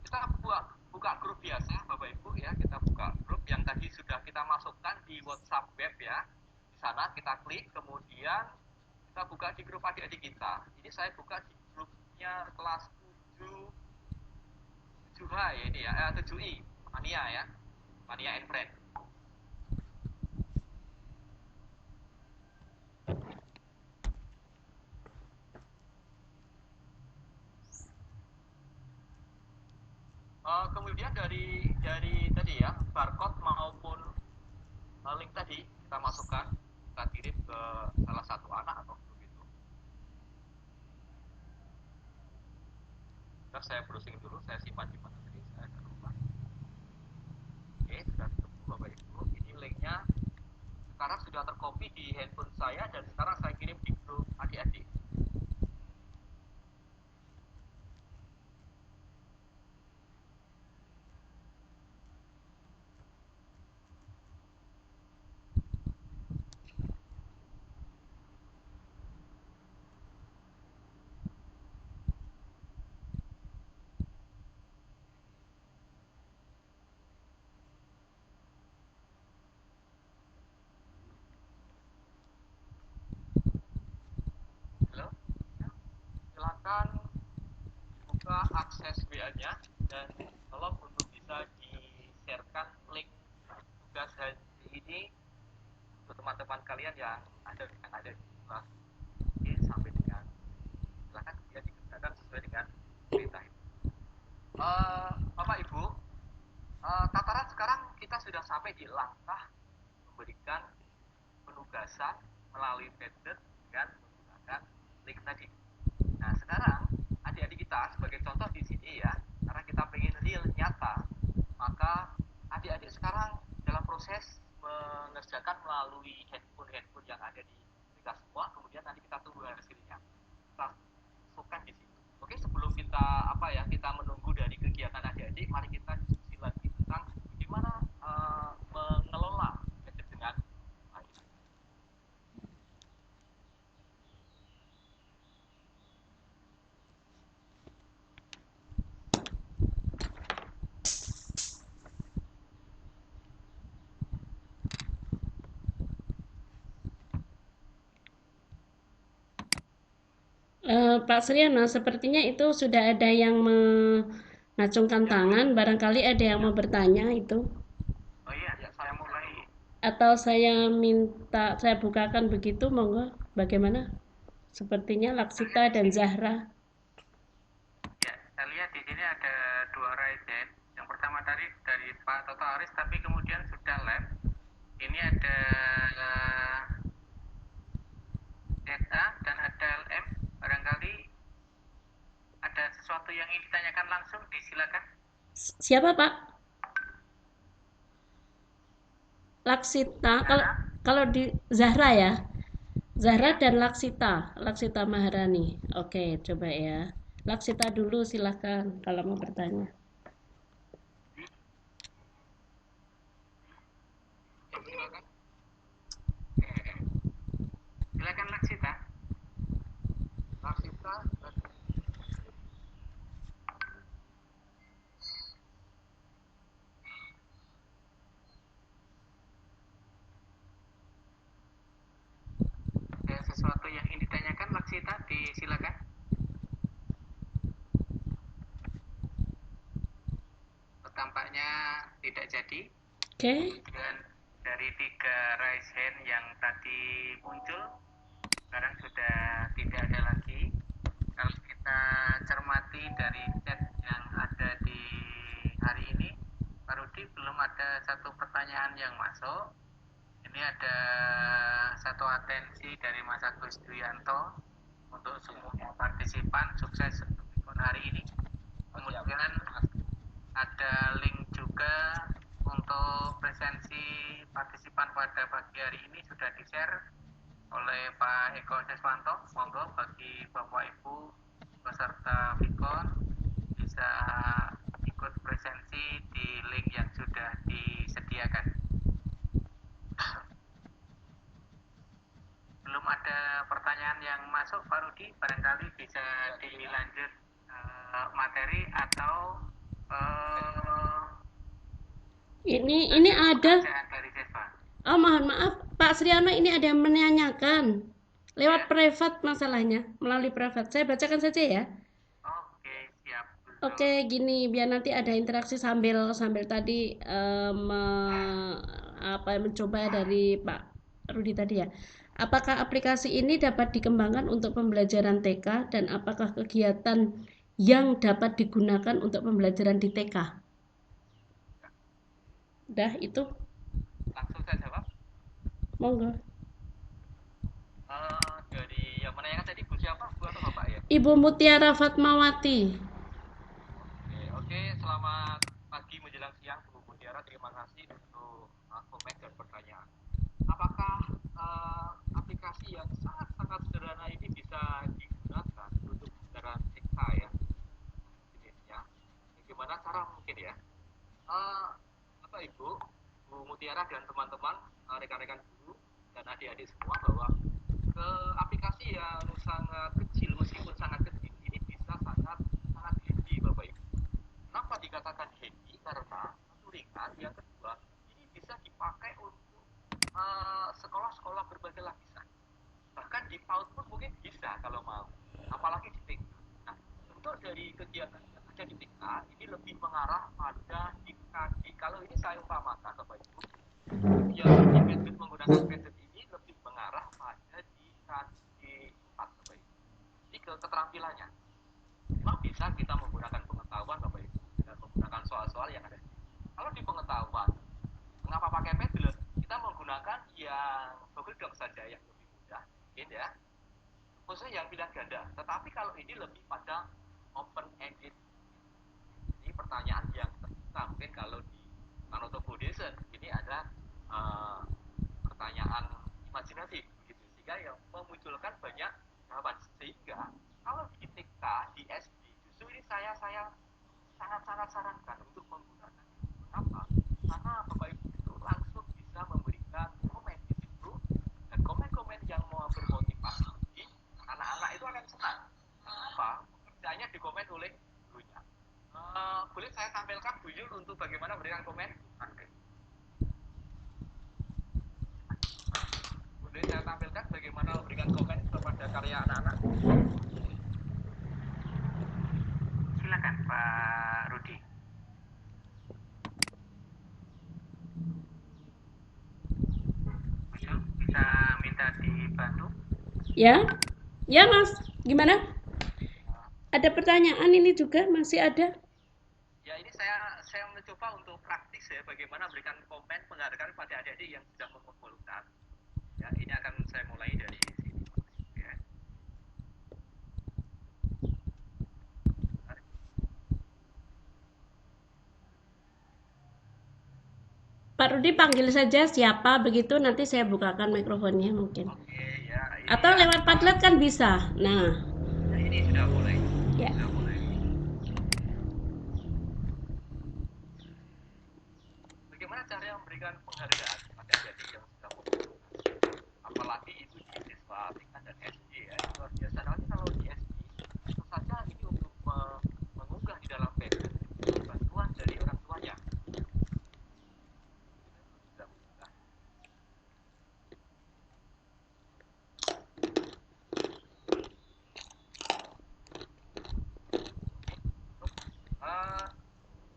Kita buka grup biasa Bapak Ibu ya, kita buka grup yang tadi sudah kita masukkan di WhatsApp web ya. Di sana kita klik, kemudian kita buka di grup adik-adik kita. Ini saya buka di grupnya kelas 7H ya ini ya, 7I, Mania ya, Mania and Friend. Kemudian dari tadi ya, barcode maupun link tadi kita masukkan, kita kirim ke salah satu anak atau grup itu. Bentar saya browsing dulu, saya simpan di mana tadi, saya agak lupa. Oke, sudah ketemu Bapak Ibu. Ini linknya sekarang sudah tercopy di handphone saya dan sekarang saya kirim di grup adik-adik. Halo, silakan buka akses WA-nya dan tolong untuk bisa di-sharekan link tugas hari ini teman-teman kalian yang ada di kelas ini sampai dengan silakan dia dikerjakan sesuai dengan perintah itu. Bapak Ibu, tataran sekarang kita sudah sampai di langkah memberikan penugasan melalui pattern dengan menggunakan link tadi. Nah sekarang adik-adik kita sebagai contoh di sini ya, karena kita pengen real nyata, maka adik-adik sekarang dalam proses mengerjakan melalui handphone yang ada di kita semua, kemudian nanti kita tunggu hasilnya. Kita masukkan di sini. Oke, sebelum kita menunggu dari kegiatan adik-adik, mari kita diskusi lagi tentang bagaimana mengelola gadget dengan baik. Pak Sriyono, sepertinya itu sudah ada yang mengacungkan tangan, barangkali ada yang mau bertanya itu. Oh iya, saya mulai. Atau saya bukakan begitu, monggo. Bagaimana? Sepertinya Laksita dan Zahra. Ya, saya lihat di sini ada 2 raise hand. Yang pertama tadi dari Pak Toto Aris, tapi kemudian sudah live. Ini ada ZA dan ada LM. Barangkali ada sesuatu yang ingin ditanyakan langsung, disilakan. Siapa Pak? Laksita. Kalau di Zahra ya. Zahra dan Laksita Maharani. Oke, coba ya. Laksita dulu silakan kalau mau bertanya. Silakan. Silakan Laksita. Ada sesuatu yang ingin ditanyakan Laksita, disilakan. Tampaknya tidak jadi. Oke. Dan dari 3 raise hand yang tadi muncul, sekarang sudah tidak ada lagi. Kalau kita cermati dari chat yang ada di hari ini, Pak Rudi, belum ada satu pertanyaan yang masuk. Ini ada satu atensi dari Mas Agus Duyanto untuk semua partisipan, sukses untuk hari ini. Kemudian ada link juga untuk presensi partisipan pada pagi hari ini sudah di-share oleh Pak Eko Seswanto. Monggo bagi Bapak Ibu peserta Vicon bisa ikut presensi di link yang sudah disediakan. Belum ada pertanyaan yang masuk Pak Rudi, barangkali bisa dilanjut materi atau ini ada. Dari Seswa. Oh, mohon maaf, Pak Sriyono, ini ada yang menanyakan lewat private masalahnya, melalui private. Saya bacakan saja ya. Oke, siap. Oke, gini, biar nanti ada interaksi sambil tadi mencoba dari Pak Rudi tadi ya. Apakah aplikasi ini dapat dikembangkan untuk pembelajaran TK dan apakah kegiatan yang dapat digunakan untuk pembelajaran di TK? Dah, itu. Langsung saya jawab. Monggo. Dari yang menanyakan tadi Bu siapa? Bu atau Bapak ya? Ibu Mutiara Fatmawati. Oke, selamat pagi menjelang siang Bu Mutiara. Terima kasih untuk komen dan pertanyaan. Apakah aplikasi yang sangat sederhana ini bisa digunakan untuk pembelajaran TK ya? Jenisnya. Bagaimana cara mungkin ya? Bapak Ibu, Bu Mutiara dan teman-teman, rekan-rekan guru dan adik-adik semua bahwa aplikasi yang sangat kecil, meskipun sangat kecil, ini bisa sangat handy Bapak Ibu. Kenapa dikatakan handy? Karena satu ringan, yang kedua ini bisa dipakai untuk sekolah-sekolah berbagai lapisan. Bahkan di PAUD pun mungkin bisa kalau mau, apalagi di TK. Nah, untuk dari kegiatan yang ada di TK ini lebih mengarah pada kalau ini saya umpamakan Bapak Ibu, kegiatan di gadget menggunakan gadget ini menggunakan D4 Bapak Ibu. Ini ke keterampilannya. Memang bisa kita menggunakan pengetahuan Bapak Ibu dengan menggunakan soal-soal yang ada. Kalau di pengetahuan, mengapa pakai Padlet? Kita menggunakan yang Google Docs saja yang lebih mudah, mungkin ya. Khususnya yang pilihan ganda. Tetapi kalau ini lebih pada open ended. Ini pertanyaan yang terbuka. Mungkin kalau di Manoto Foundation ini ada pertanyaan imajinatif begitu, sehingga yang memunculkan banyak jawaban. Sehingga kalau di TK, di SD, justru ini saya sangat-sangat sarankan untuk menggunakan. Kenapa? Karena Bapak Ibu itu langsung bisa memberikan komen di situ, dan komen-komen yang mau bermotivasi, anak-anak itu akan senang. Kenapa? Pekerjaannya dikomen oleh gurunya. Boleh saya tampilkan Bu Yul untuk bagaimana memberikan komen? Boleh saya tampilkan bagaimana memberikan komen kepada karya anak-anak? Silakan Pak Rudi. Bu Yul, bisa minta dibantu? Ya, ya Mas, gimana? Ada pertanyaan ini juga masih ada? Ya, ini saya mencoba untuk praktis ya, bagaimana memberikan komen penghargaan pada adik-adik yang sudah mengumpulkan. Ya, ini akan saya mulai dari sini. Ya. Pak Rudi panggil saja siapa, begitu nanti saya bukakan mikrofonnya mungkin. Oke, ya. Atau lewat Padlet kan bisa. Nah, ya, ini sudah mulai. ya. Sudah mulai. Bagaimana cara memberikan penghargaan pada adik-adik yang sudah mengumpulkan? Apalagi itu di siswa tingkat dan SD ya, itu luar biasa. Nanti kalau di SD, tentu saja ini untuk mengunggah di dalam Padlet bantuan dari orang tuanya. Sudah mudah.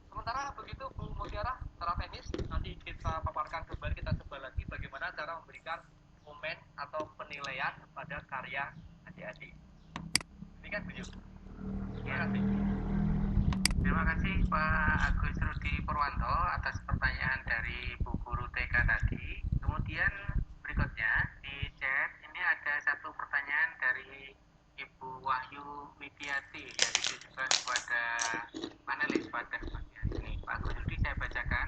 Sementara begitu Bu Mutiara, secara teknis nanti kita paparkan kembali, kita coba lagi bagaimana cara memberikan komen atau penilaian pada karya adik-adik. Demikian Bu Yul. Terima kasih. Terima kasih Pak Agus Rudi Purwanto atas pertanyaan dari Bu Guru TK tadi. Kemudian berikutnya di chat ini ada satu pertanyaan dari Ibu Wahyu Widiati yang ditujukan kepada panelis pada bagian ini. Pak Agus Rudi, saya bacakan.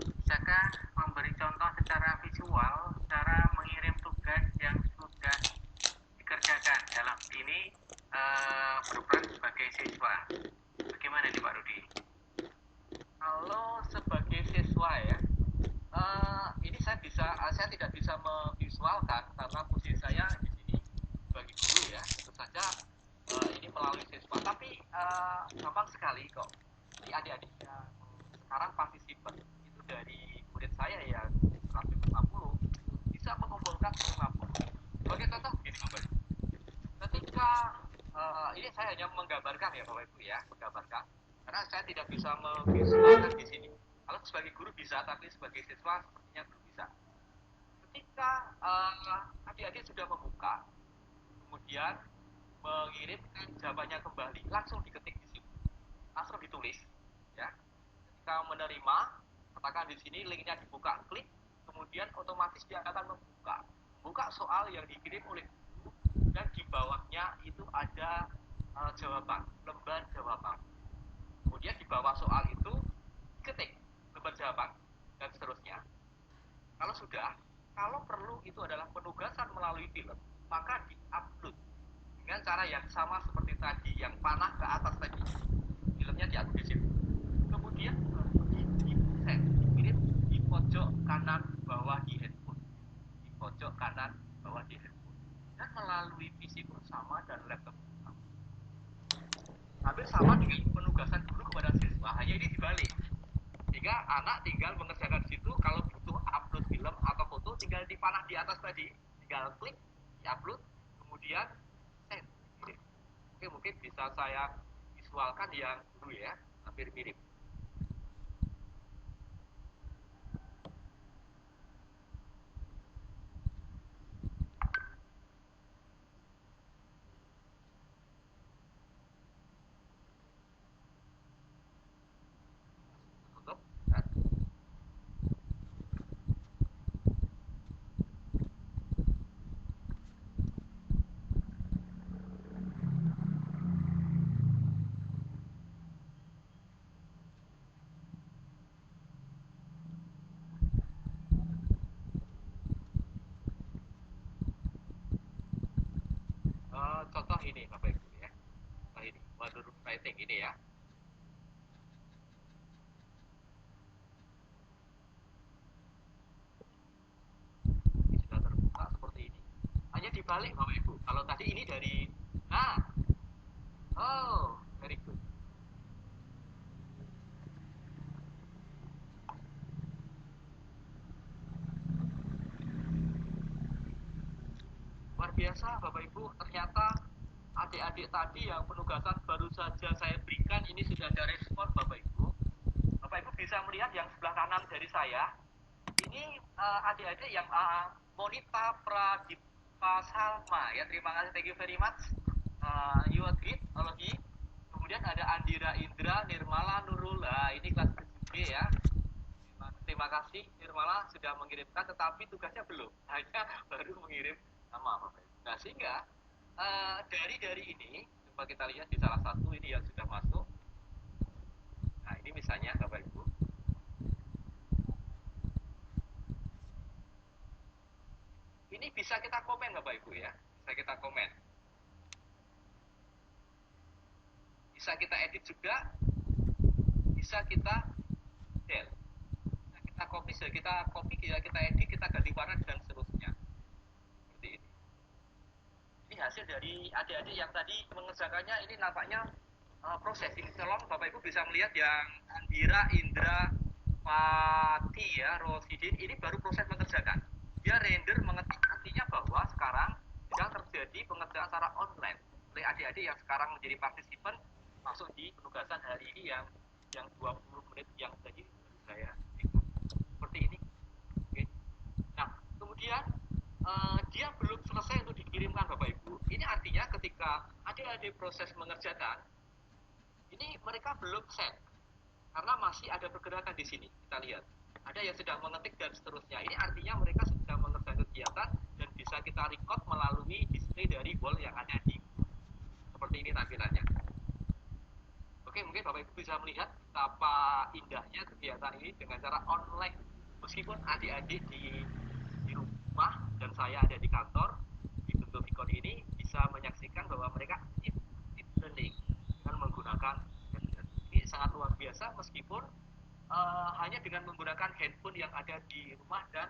Bisakah memberi contoh secara visual cara mengirim tugas yang sudah dikerjakan dalam ini berperan sebagai siswa? Bagaimana nih Pak Rudi? Kalau sebagai siswa ya, ini saya tidak bisa memvisualkan karena posisi saya di sini sebagai guru ya, tentu saja ini melalui siswa. Tapi gampang sekali kok. Jadi adik-adik yang sekarang partisipan itu dari murid saya yang 150 bisa mengumpulkan 50. Sebagai contoh begini Bapak, ketika ini saya hanya menggambarkan ya Bapak Ibu ya, menggambarkan karena saya tidak bisa memvisualkan di sini. Kalau sebagai guru bisa, tapi sebagai siswa sepertinya belum bisa. Ketika adik-adik sudah membuka, kemudian mengirimkan jawabannya kembali, langsung diketik di sini, langsung ditulis, ya. Ketika menerima, katakan di sini linknya dibuka, klik, kemudian otomatis dia akan membuka soal yang dikirim oleh guru, dan di bawahnya itu ada jawaban, lembar jawaban. Kemudian di bawah soal itu ketik lembar jawaban dan seterusnya. Kalau sudah, kalau perlu itu adalah penugasan melalui film, maka di-upload dengan cara yang sama seperti tadi, yang panah ke atas tadi. Filmnya diupload di situ. Kemudian dikirim di pojok kanan bawah di handphone. Di pojok kanan bawah di handphone. Dan melalui PC bersama dan laptop bersama. Hampir sama dengan penugasan guru kepada siswa, hanya ini dibalik. Sehingga anak tinggal mengerjakan situ, kalau butuh upload film atau foto tinggal dipanah di atas tadi, tinggal klik, di-upload, kemudian send. Oke, mungkin bisa saya visualkan yang guru ya, hampir mirip. contoh ini Bapak Ibu ya. Nah ini menurut writing ini ya. Ini sudah terbuka seperti ini. Hanya dibalik Bapak Ibu. Kalau tadi ini dari very good. Luar biasa Bapak Ibu, ternyata adik-adik tadi yang penugasan baru saja saya berikan ini sudah ada respon Bapak Ibu. Bapak Ibu bisa melihat yang sebelah kanan dari saya. Ini adik-adik yang Monita Pradipa Salma ya, terima kasih, thank you very much. You agreed lagi. Kemudian ada Andira Indra, Nirmala Nurul, ini kelas 7B ya. Terima kasih Nirmala sudah mengirimkan, tetapi tugasnya belum, hanya baru mengirim nama Bapak Ibu. Nah sehingga dari ini coba kita lihat di salah satu ini yang sudah masuk. Nah ini misalnya Bapak Ibu. Ini bisa kita komen Bapak Ibu ya, bisa kita komen. Bisa kita edit juga, bisa kita share. Kita copy, bisa kita edit, kita ganti warna dan seterusnya. Seperti ini. Ini hasil dari adik-adik yang tadi mengerjakannya. Ini nampaknya proses ini. Tolong Bapak Ibu bisa melihat yang Andira, Indra, Pati ya, Rosidin, ini baru proses mengerjakan. Dia render mengetik, artinya bahwa sekarang sedang terjadi pengerjaan secara online oleh adik-adik yang sekarang menjadi partisipan masuk di penugasan hari ini yang 20 menit yang tadi saya ikut. Seperti ini. Oke. Nah, kemudian dia belum selesai untuk dikirimkan Bapak Ibu. Ini artinya ketika adik-adik proses mengerjakan, ini mereka belum set karena masih ada pergerakan di sini. Kita lihat ada yang sedang mengetik dan seterusnya. Ini artinya mereka sedang mengerjakan kegiatan dan bisa kita record melalui display dari wall yang ada di seperti ini tampilannya. Oke, mungkin Bapak Ibu bisa melihat betapa indahnya kegiatan ini dengan cara online. Meskipun adik-adik di rumah dan saya ada di kantor di bentuk Vicon ini bisa menyaksikan bahwa mereka aktif learning dengan menggunakan headset. Ini sangat luar biasa meskipun hanya dengan menggunakan handphone yang ada di rumah dan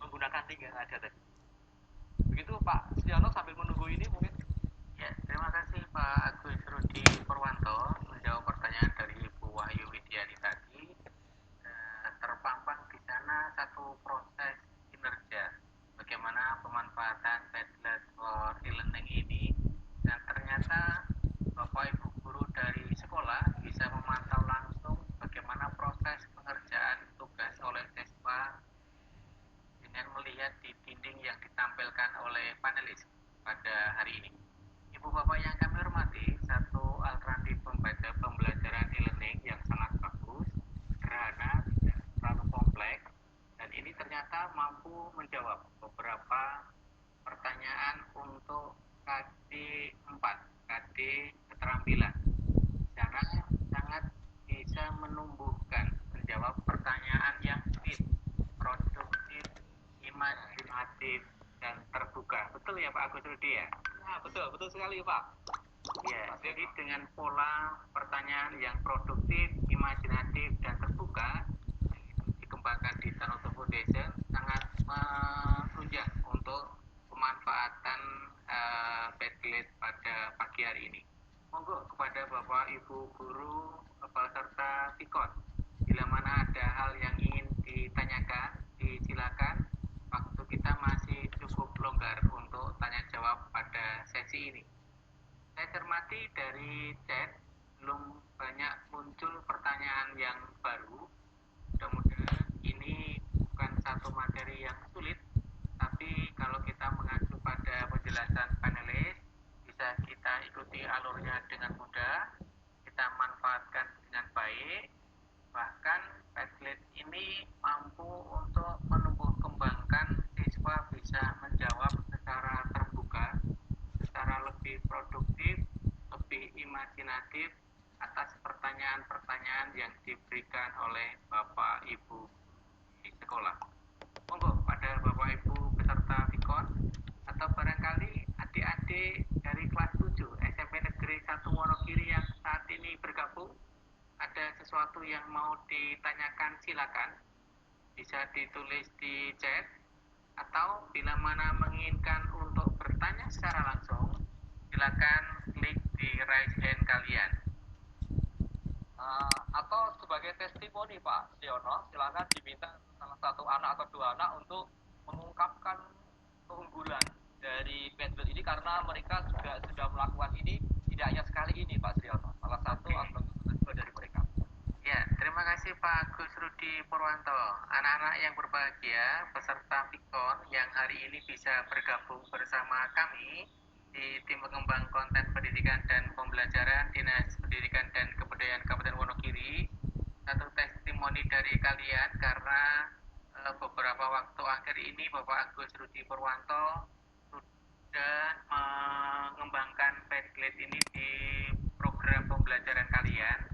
menggunakan link yang ada tadi. Begitu Pak Setiano, sambil menunggu ini mungkin. Ya, terima kasih Pak Agus Rudi Purwanto menjawab pertanyaan dari Ibu Wahyu Widiani tadi. Terpampang di sana satu proses kinerja bagaimana pemanfaatan Padlet for e-learning ini, dan ternyata Bapak Ibu guru dari sekolah bisa memantau langsung bagaimana proses pengerjaan tugas oleh siswa dengan melihat di dinding yang ditampilkan oleh panelis pada hari ini. Ibu Bapak yang kami hormati, satu alternatif pembelajaran e-learning yang sangat bagus, sederhana, tidak terlalu kompleks, dan ini ternyata mampu menjawab beberapa pertanyaan untuk KD 4, KD keterampilan. Sangat bisa menumbuhkan, menjawab pertanyaan yang fit, produktif, imajinatif, dan terbuka. Betul ya Pak Agus Rudi ya? Nah, betul sekali Pak. Ya, jadi dengan pola pertanyaan yang produktif, imajinatif, dan terbuka dikembangkan di Sanoto Foundation sangat menunjang untuk pemanfaatan Padlet pada pagi hari ini. Monggo kepada Bapak Ibu guru peserta Vicon, bila mana ada hal yang ingin ditanyakan, disilakan. Waktu kita masih cukup longgar untuk tanya jawab pada sesi ini. Saya cermati dari chat belum banyak muncul pertanyaan yang baru. Mudah-mudahan ini bukan satu materi yang sulit, tapi kalau kita mengacu pada penjelasan panelis, bisa kita ikuti alurnya dengan mudah, kita manfaatkan dengan baik. Bahkan Padlet ini mampu untuk menumbuh kembangkan siswa bisa menjawab secara terbuka, secara lebih produktif, lebih imajinatif atas pertanyaan-pertanyaan yang diberikan oleh Bapak Ibu di sekolah. Monggo pada Bapak Ibu peserta Vicon, atau barangkali sesuatu yang mau ditanyakan silakan, bisa ditulis di chat, atau bila mana menginginkan untuk bertanya secara langsung, silakan klik di raise hand kalian. Atau sebagai testimoni Pak Siono, silakan diminta salah satu anak atau dua anak untuk mengungkapkan keunggulan dari Padlet ini, karena mereka juga sudah melakukan ini tidak hanya sekali ini Pak Siono, salah satu atau dua dari mereka. Ya, terima kasih Pak Agus Rudi Purwanto. Anak-anak yang berbahagia, peserta Pikon yang hari ini bisa bergabung bersama kami di Tim Pengembang Konten Pendidikan dan Pembelajaran Dinas Pendidikan dan Kebudayaan Kabupaten Wonogiri. Satu testimoni dari kalian, karena beberapa waktu akhir ini Bapak Agus Rudi Purwanto sudah mengembangkan Padlet ini di program pembelajaran kalian.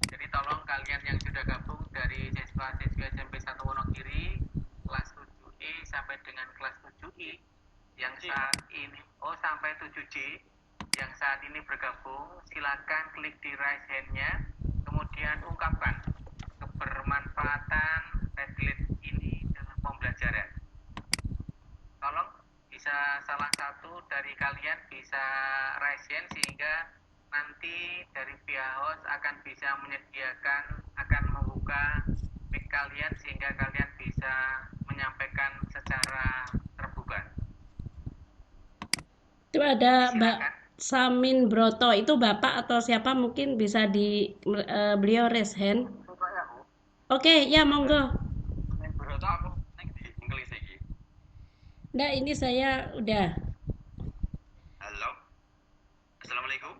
Jadi tolong kalian yang sudah gabung dari siswa-siswi SMP 1 Wonogiri kelas 7E sampai dengan kelas 7I yang saat ini sampai 7J yang saat ini bergabung, silakan klik di raise hand-nya, kemudian ungkapkan kebermanfaatan Padlet ini dalam pembelajaran. Tolong bisa salah satu dari kalian bisa raise hand, sehingga nanti dari pihak host akan bisa menyediakan, akan membuka mic kalian sehingga kalian bisa menyampaikan secara terbuka. Itu ada Mbak Silakan. Samin Broto, itu Bapak atau siapa, mungkin bisa di beliau raise hand. Oke, ya monggo. Nggak, ini saya udah. Halo, Assalamualaikum.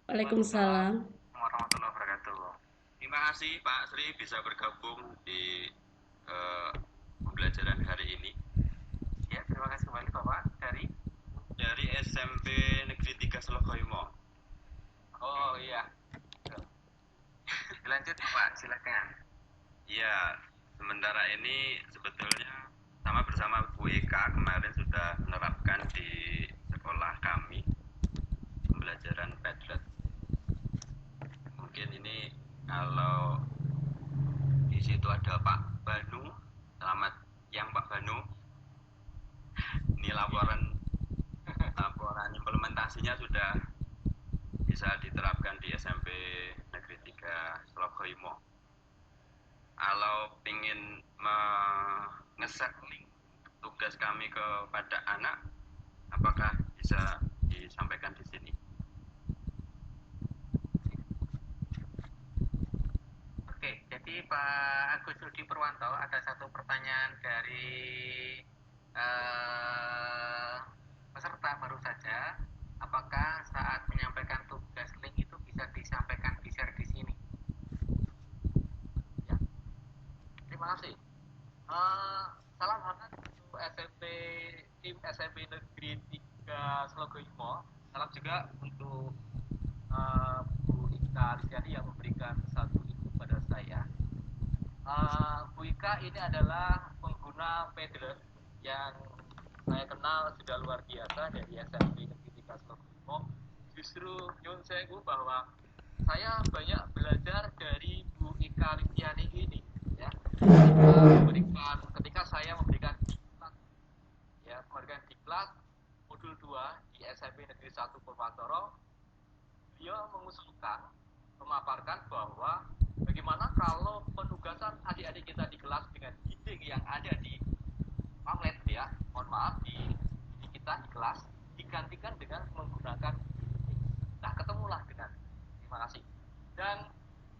Waalaikumsalam. Warahmatullahi wabarakatuh. Terima kasih Pak Sri bisa bergabung di pembelajaran hari ini. Ya, terima kasih kembali Bapak Dari SMP Negeri 3 Slogoimo. Oh iya. Lanjut Pak, silakan. Ya, sementara ini sebetulnya bersama Bu Eka kemarin sudah menerapkan di sekolah kami pembelajaran Padlet. Mungkin ini kalau di situ ada Pak Banu, selamat siang Pak Banu. Ini laporan implementasinya sudah bisa diterapkan di SMP Negeri 3 Slogoimo. Kalau ingin nge-share link tugas kami kepada anak, apakah bisa disampaikan di sini? Oke, jadi Pak Agus Rudi Purwanto, ada satu pertanyaan dari peserta baru saja. Apakah saat menyampaikan tugas link itu bisa disampaikan, di-share di sini? Ya. Terima kasih. Salam hangat untuk tim SMP Negeri 3 Slogoimo. Salam juga untuk Bu Ika Rizani yang memberikan satu info pada saya. Bu Ika ini adalah pengguna Padlet yang saya kenal sudah luar biasa dari SMP Negeri 3 Slogoimo. Justru nyun sewu bahwa saya banyak belajar dari Bu Ika Rizani ini, ya. Ketika saya memberikan diklat modul 2 di SMP Negeri 1 Purwantoro, beliau mengusulkan, memaparkan bahwa bagaimana kalau penugasan adik-adik kita di kelas dengan dinding yang ada di pamlet, ya, mohon maaf, di kita di kelas digantikan dengan menggunakan dinding. Nah, ketemulah dengan, terima kasih. Dan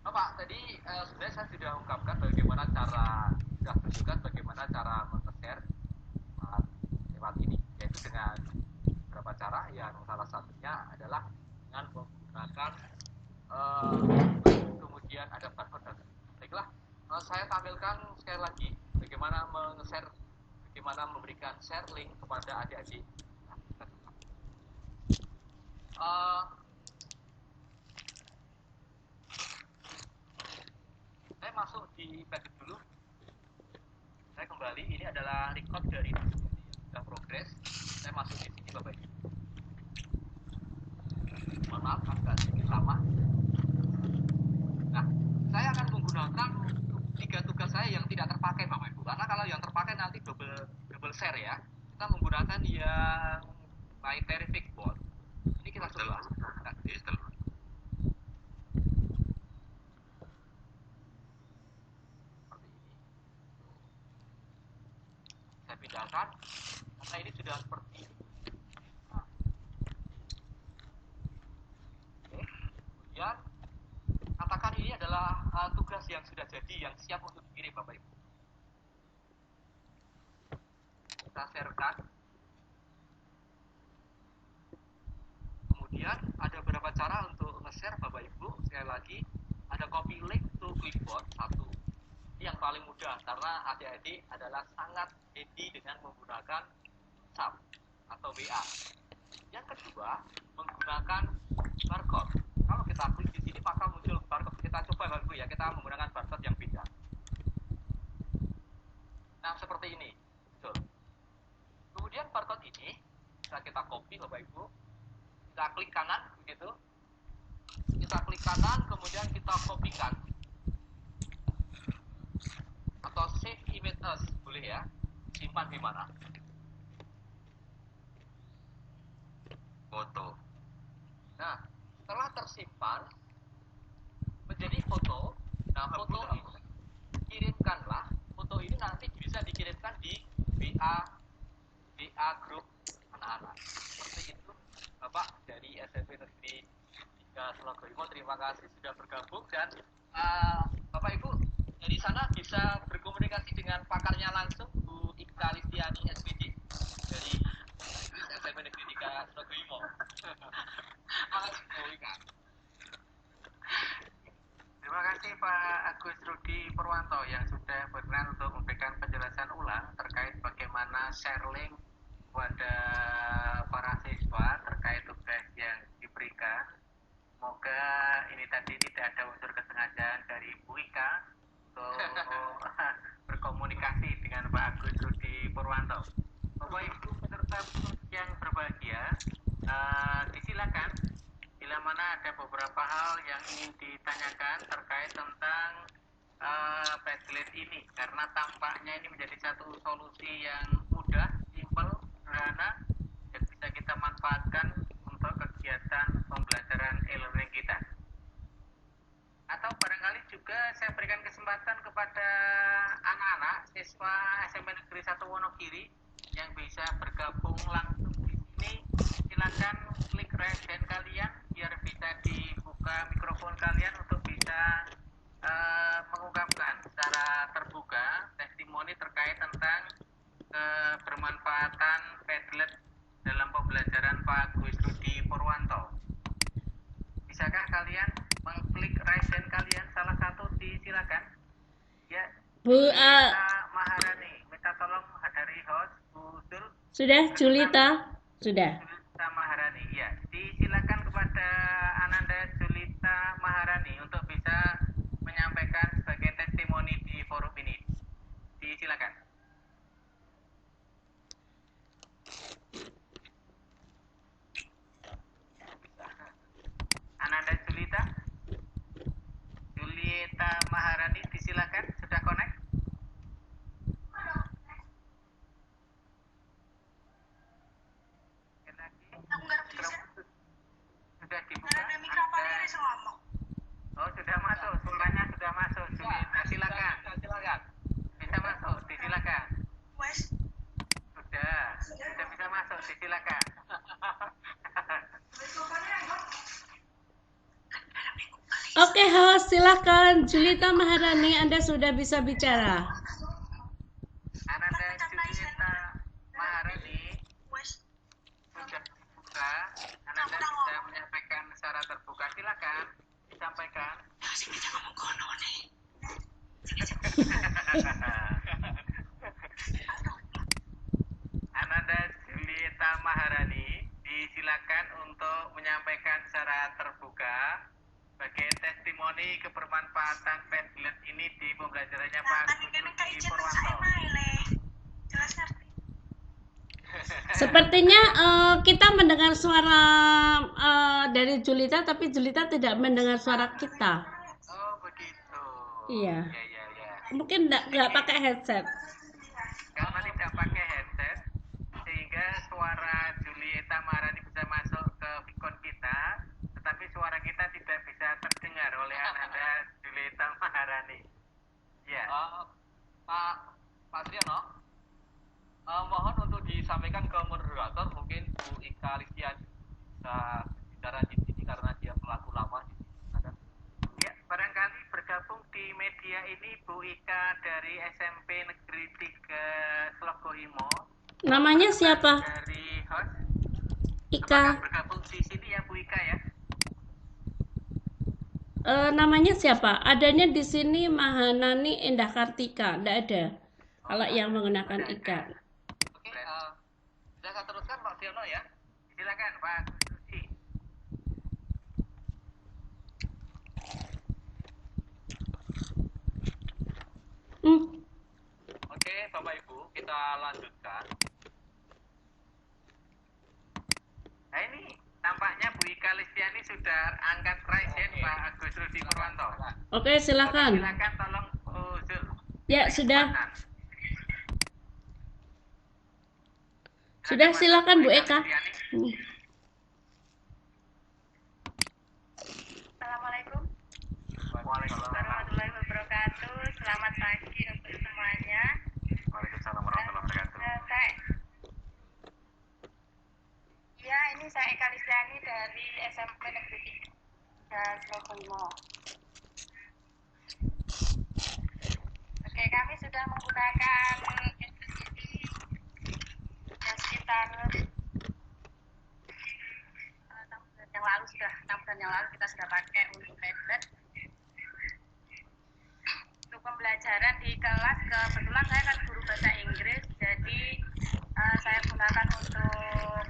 Bapak tadi sebenarnya saya sudah ungkapkan bagaimana sudah tunjukkan bagaimana cara men-share lewat ini, yaitu dengan beberapa cara, yang salah satunya adalah dengan menggunakan kemudian ada platform dan baiklah, saya tampilkan sekali lagi bagaimana men-share, bagaimana memberikan share link kepada adik-adik. Saya masuk di Padlet dulu. Saya kembali, ini adalah record dari yang sudah progres. Saya masuk di sini Bapak Ibu. Mohon maaf agak sedikit lama. Nah, saya akan menggunakan yang by terrific bond, ini kita coba. Seperti ini. Saya pindahkan karena ini sudah seperti ini. Nah. Oke. Kemudian katakan ini adalah tugas yang sudah jadi, yang siap untuk dikirim Bapak Ibu. Kita sharekan. Kemudian ada beberapa cara untuk nge-share Bapak Ibu. Sekali lagi, ada copy link to clipboard satu. Ini yang paling mudah karena adik-adik adalah sangat handy dengan menggunakan WhatsApp atau WA. Yang kedua, menggunakan barcode. Kalau kita klik di sini maka muncul barcode. Kita coba Bapak Ibu ya, kita menggunakan barcode yang beda. Nah, seperti ini. Betul. Kemudian barcode ini bisa kita copy Bapak Ibu. Kita klik kanan begitu. Kita klik kanan kemudian kita kopikan. Atau save image as boleh ya. Simpan di mana? Foto. Nah, setelah tersimpan menjadi foto, nah foto ini kirimkanlah. Foto ini nanti bisa dikirimkan di WA grup anak-anak. Seperti itu, Bapak dari SMP Negeri 3 Slogoimo. Terima kasih sudah bergabung dan Bapak Ibu dari sana bisa berkomunikasi dengan pakarnya langsung, Bu Ika Listiani SPD dari SMP Negeri 3 Slogoimo. Terima kasih Bu Ika. Terima kasih Pak Agus Rudi Purwanto yang sudah berkenan untuk memberikan penjelasan ulang terkait bagaimana share link kepada para siswa terkait tugas yang diberikan. Semoga ini tadi tidak ada unsur kesengajaan dari Bu Ika untuk berkomunikasi dengan Pak Agus Rudi Purwanto. Bapak Ibu peserta yang berbahagia, disilakan bila mana ada beberapa hal yang ingin ditanyakan terkait tentang Padlet ini, karena tampaknya ini menjadi satu solusi yang mudah, simpel, sederhana, dan bisa kita manfaatkan untuk kegiatan pembelajaran e-learning kita. Atau barangkali juga saya berikan kesempatan kepada anak-anak siswa SMP Negeri 1 Wonogiri yang bisa bergabung langsung di sini. Silakan klik raise hand kalian biar bisa dibuka mikrofon kalian untuk bisa mengungkapkan secara terbuka testimoni terkait tentang kebermanfaatan Padlet dalam pembelajaran Pak Agus Rudi Purwanto. Bisakah kalian mengklik raise hand kalian? Salah satu disilakan. Ya. Bu Maharani, minta tolong dari host Bu Sul. Sudah Julita? Sudah. Julita Maharani, ya. Disilakan kepada Ananda Julita Maharani untuk bisa menyampaikan sebagai testimoni di forum ini. Disilakan. Ananda Julita Maharani, disilakan. Sudah connect? Sudah dibuka? Oh, sudah masuk. Suaranya sudah masuk. Julita, silakan. Silakan. Bisa masuk, disilakan. Sudah bisa masuk, disilakan. Oke, host, silakan. Julita Maharani, Anda sudah bisa bicara. Ananda Julita Maharani sudah dibuka. Ananda bisa menyampaikan secara terbuka. Silakan disampaikan. Ananda Julita Maharani, disilakan untuk menyampaikan secara terbuka sebagai testimoni kebermanfaatan Padlet ini di pembelajarannya Pak Agus Rudi Purwanto. Sepertinya kita mendengar suara dari Julita, tapi Julita tidak mendengar suara kita. Oh begitu. Iya. Ya. Mungkin nggak pakai headset. Karena tidak pakai headset, sehingga suara bisa bicara di sini karena dia pelaku lama di sini. Ada? Ya, barangkali bergabung di media ini Bu Ika dari SMP Negeri 3 Slogoimo. Namanya siapa? Dari host. Ika. Apakah bergabung di sini ya Bu Ika ya? Namanya siapa? Adanya di sini Mahanani Endah Kartika, tidak ada. Kalau yang menggunakan Ika. Oke, sudah saya teruskan Pak Siono ya. Silakan Pak Susi. Oke, Bapak Ibu, kita lanjutkan. Nah ini tampaknya Bu Ika Listiani sudah angkat raise hand Pak Agus Rudi Purwanto. Oke, silakan. Silakan tolong Ya, sudah. Sudah, silakan Bu Eka. Assalamualaikum Waalaikumsalam warahmatullahi wabarakatuh. Selamat pagi untuk semuanya. Waalaikumsalam warahmatullahi wabarakatuh. Ya, ini saya Eka Listiani dari SMP Negeri 3 Slogoimo. Oke, kami sudah menggunakan ini ya sekitar 6 bulan yang lalu kita sudah pakai untuk tablet. Untuk pembelajaran di kelas, kebetulan saya kan guru bahasa Inggris, jadi saya gunakan untuk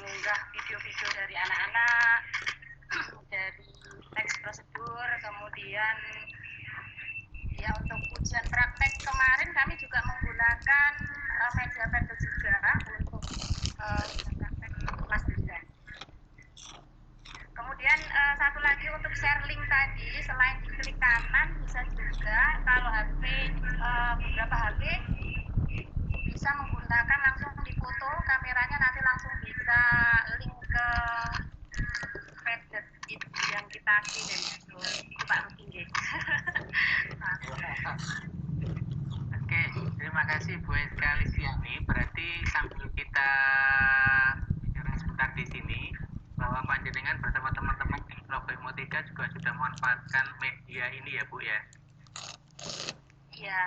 mengunggah video-video dari anak-anak, dari teks prosedur, kemudian ya untuk ujian praktek kemarin kami juga menggunakan media Paddle juga untuk ujian praktek kelas 9. Kemudian satu lagi untuk share link tadi, selain diklik kanan bisa juga kalau HP beberapa HP bisa menggunakan langsung difoto kameranya, nanti langsung bisa link ke Padlet yang kita kirim itu Pak Rudi. Oke, terima kasih Bu Eka Listiani. Berarti sambil kita bicara sebentar di sini, bahwa panjenengan bersama teman-teman di Slogoimo 3 juga sudah memanfaatkan media ini ya Bu ya? Iya.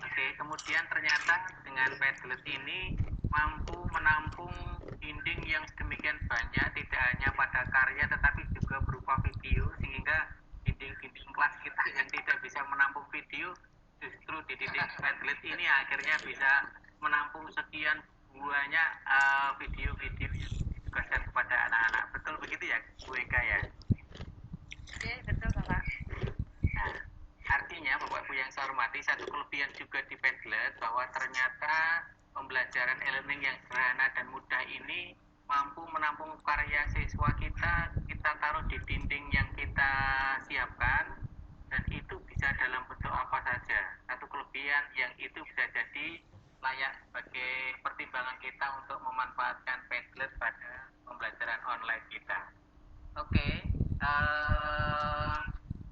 Oke, kemudian ternyata dengan Padlet ini mampu menampung dinding yang sedemikian banyak, tidak hanya pada karya tetapi juga berupa video, sehingga dinding-dinding kelas kita yang tidak bisa menampung video, justru di dinding Padlet ini akhirnya bisa menampung sekian banyak video-video yang ditugaskan kepada anak-anak. Betul begitu ya Bu Eka ya? Oke, betul Bapak. Nah, artinya Bapak Ibu yang saya hormati, satu kelebihan juga di Padlet bahwa ternyata pembelajaran e-learning yang sederhana dan mudah ini mampu menampung karya siswa kita taruh di dinding yang kita siapkan, dan itu bisa dalam bentuk apa saja. Satu kelebihan yang itu bisa jadi layak sebagai pertimbangan kita untuk memanfaatkan Padlet pada pembelajaran online kita. Oke,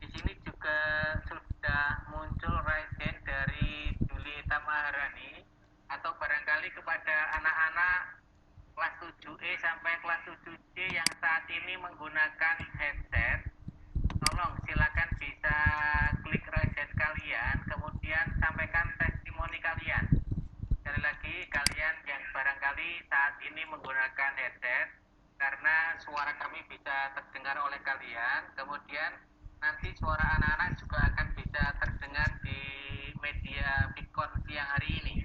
di sini juga sudah muncul raise hand dari Julieta Maharani, atau barangkali kepada anak-anak kelas 7E sampai kelas 7C yang saat ini menggunakan headset, tolong silakan bisa klik raise hand kalian, kemudian sampaikan testimoni kalian. Sekali lagi, kalian yang barangkali saat ini menggunakan headset, karena suara kami bisa terdengar oleh kalian, kemudian nanti suara anak-anak juga akan bisa terdengar di media Bitcoin siang hari ini.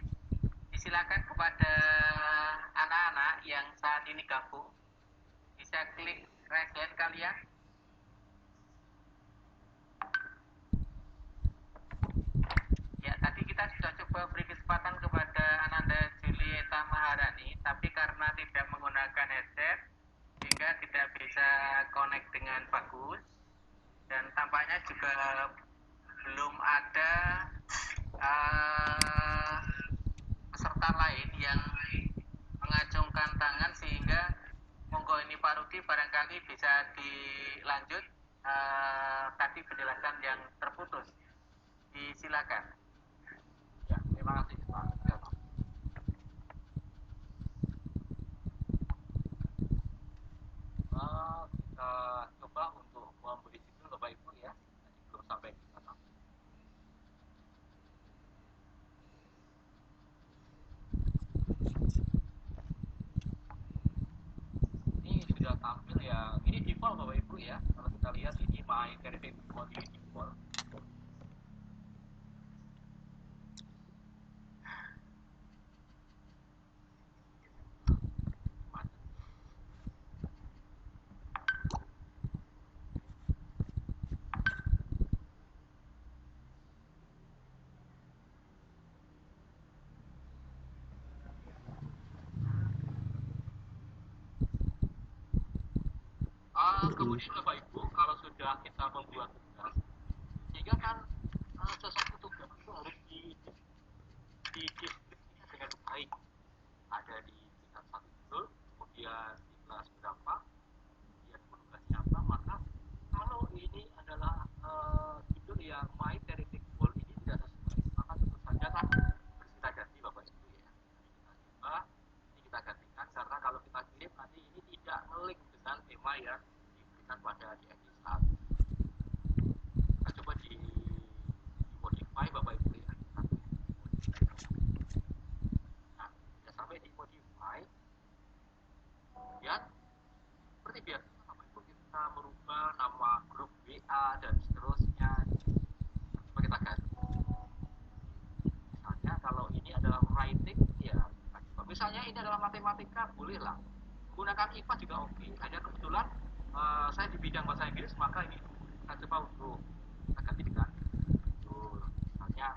Disilakan kepada anak-anak yang saat ini gabung, bisa klik raise hand kalian. Ya, tadi kita sudah coba beri kesempatan kepada Ananda Julieta Maharani, tapi karena tidak menggunakan headset, sehingga tidak bisa connect dengan bagus, dan tampaknya juga belum ada peserta lain yang mengacungkan tangan, sehingga monggo ini Pak Rudi barangkali bisa dilanjut tadi penjelasan yang terputus. Disilakan. Ya, terima kasih Pak. Ya, Pak. ya. Kalau kita lihat ini my terrific body equal. Kemudian Bapak Ibu, kalau sudah kita membuat tugas, sehingga kan sesuatu tugas itu harus dideskripsikan dengan baik. Ada di tingkat satu judul, kemudian di kelas berapa, kemudian tugasnya apa. Maka kalau ini adalah judul yang my terrific goal ini tidak sesuai, maka tentu saja kan harus kita ganti Bapak Ibu ya. Ini kita gantikan karena kalau kita kirim nanti ini tidak nge-link dengan tema yang pada adik-adik saat kita coba dimodify Bapak Ibu ya. Nah, sudah sampai dimodify, kemudian seperti biasa Bapak Ibu kita merubah nama grup WA dan seterusnya. Coba kita ganti. Misalnya kalau ini adalah writing ya, misalnya ini adalah matematika, bolehlah menggunakan IPA juga oke. Hanya kebetulan saya di bidang bahasa Inggris, maka ini saya coba untuk kita ganti dengan misalnya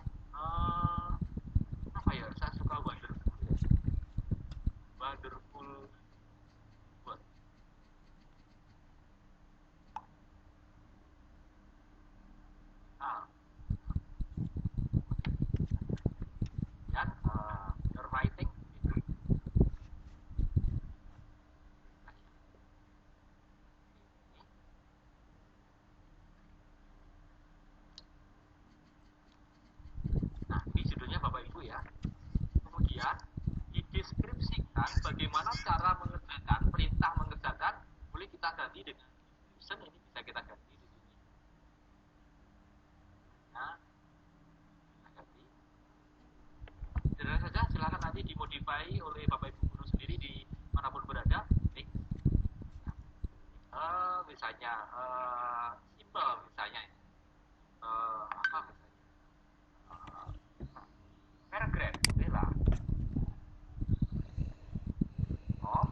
apa ya, saya suka wonderful ya. Wonderful word. Dan your writing Bapak Ibu ya. Kemudian dideskripsikan bagaimana cara mengerjakan, perintah mengerjakan, boleh kita ganti dengan description, ini bisa kita ganti di sini. Nah, kita ganti. Sederhana saja, silakan nanti dimodify oleh Bapak Ibu guru sendiri di manapun berada. Misalnya simple misalnya apa misalnya paragraph, bolehlah. Of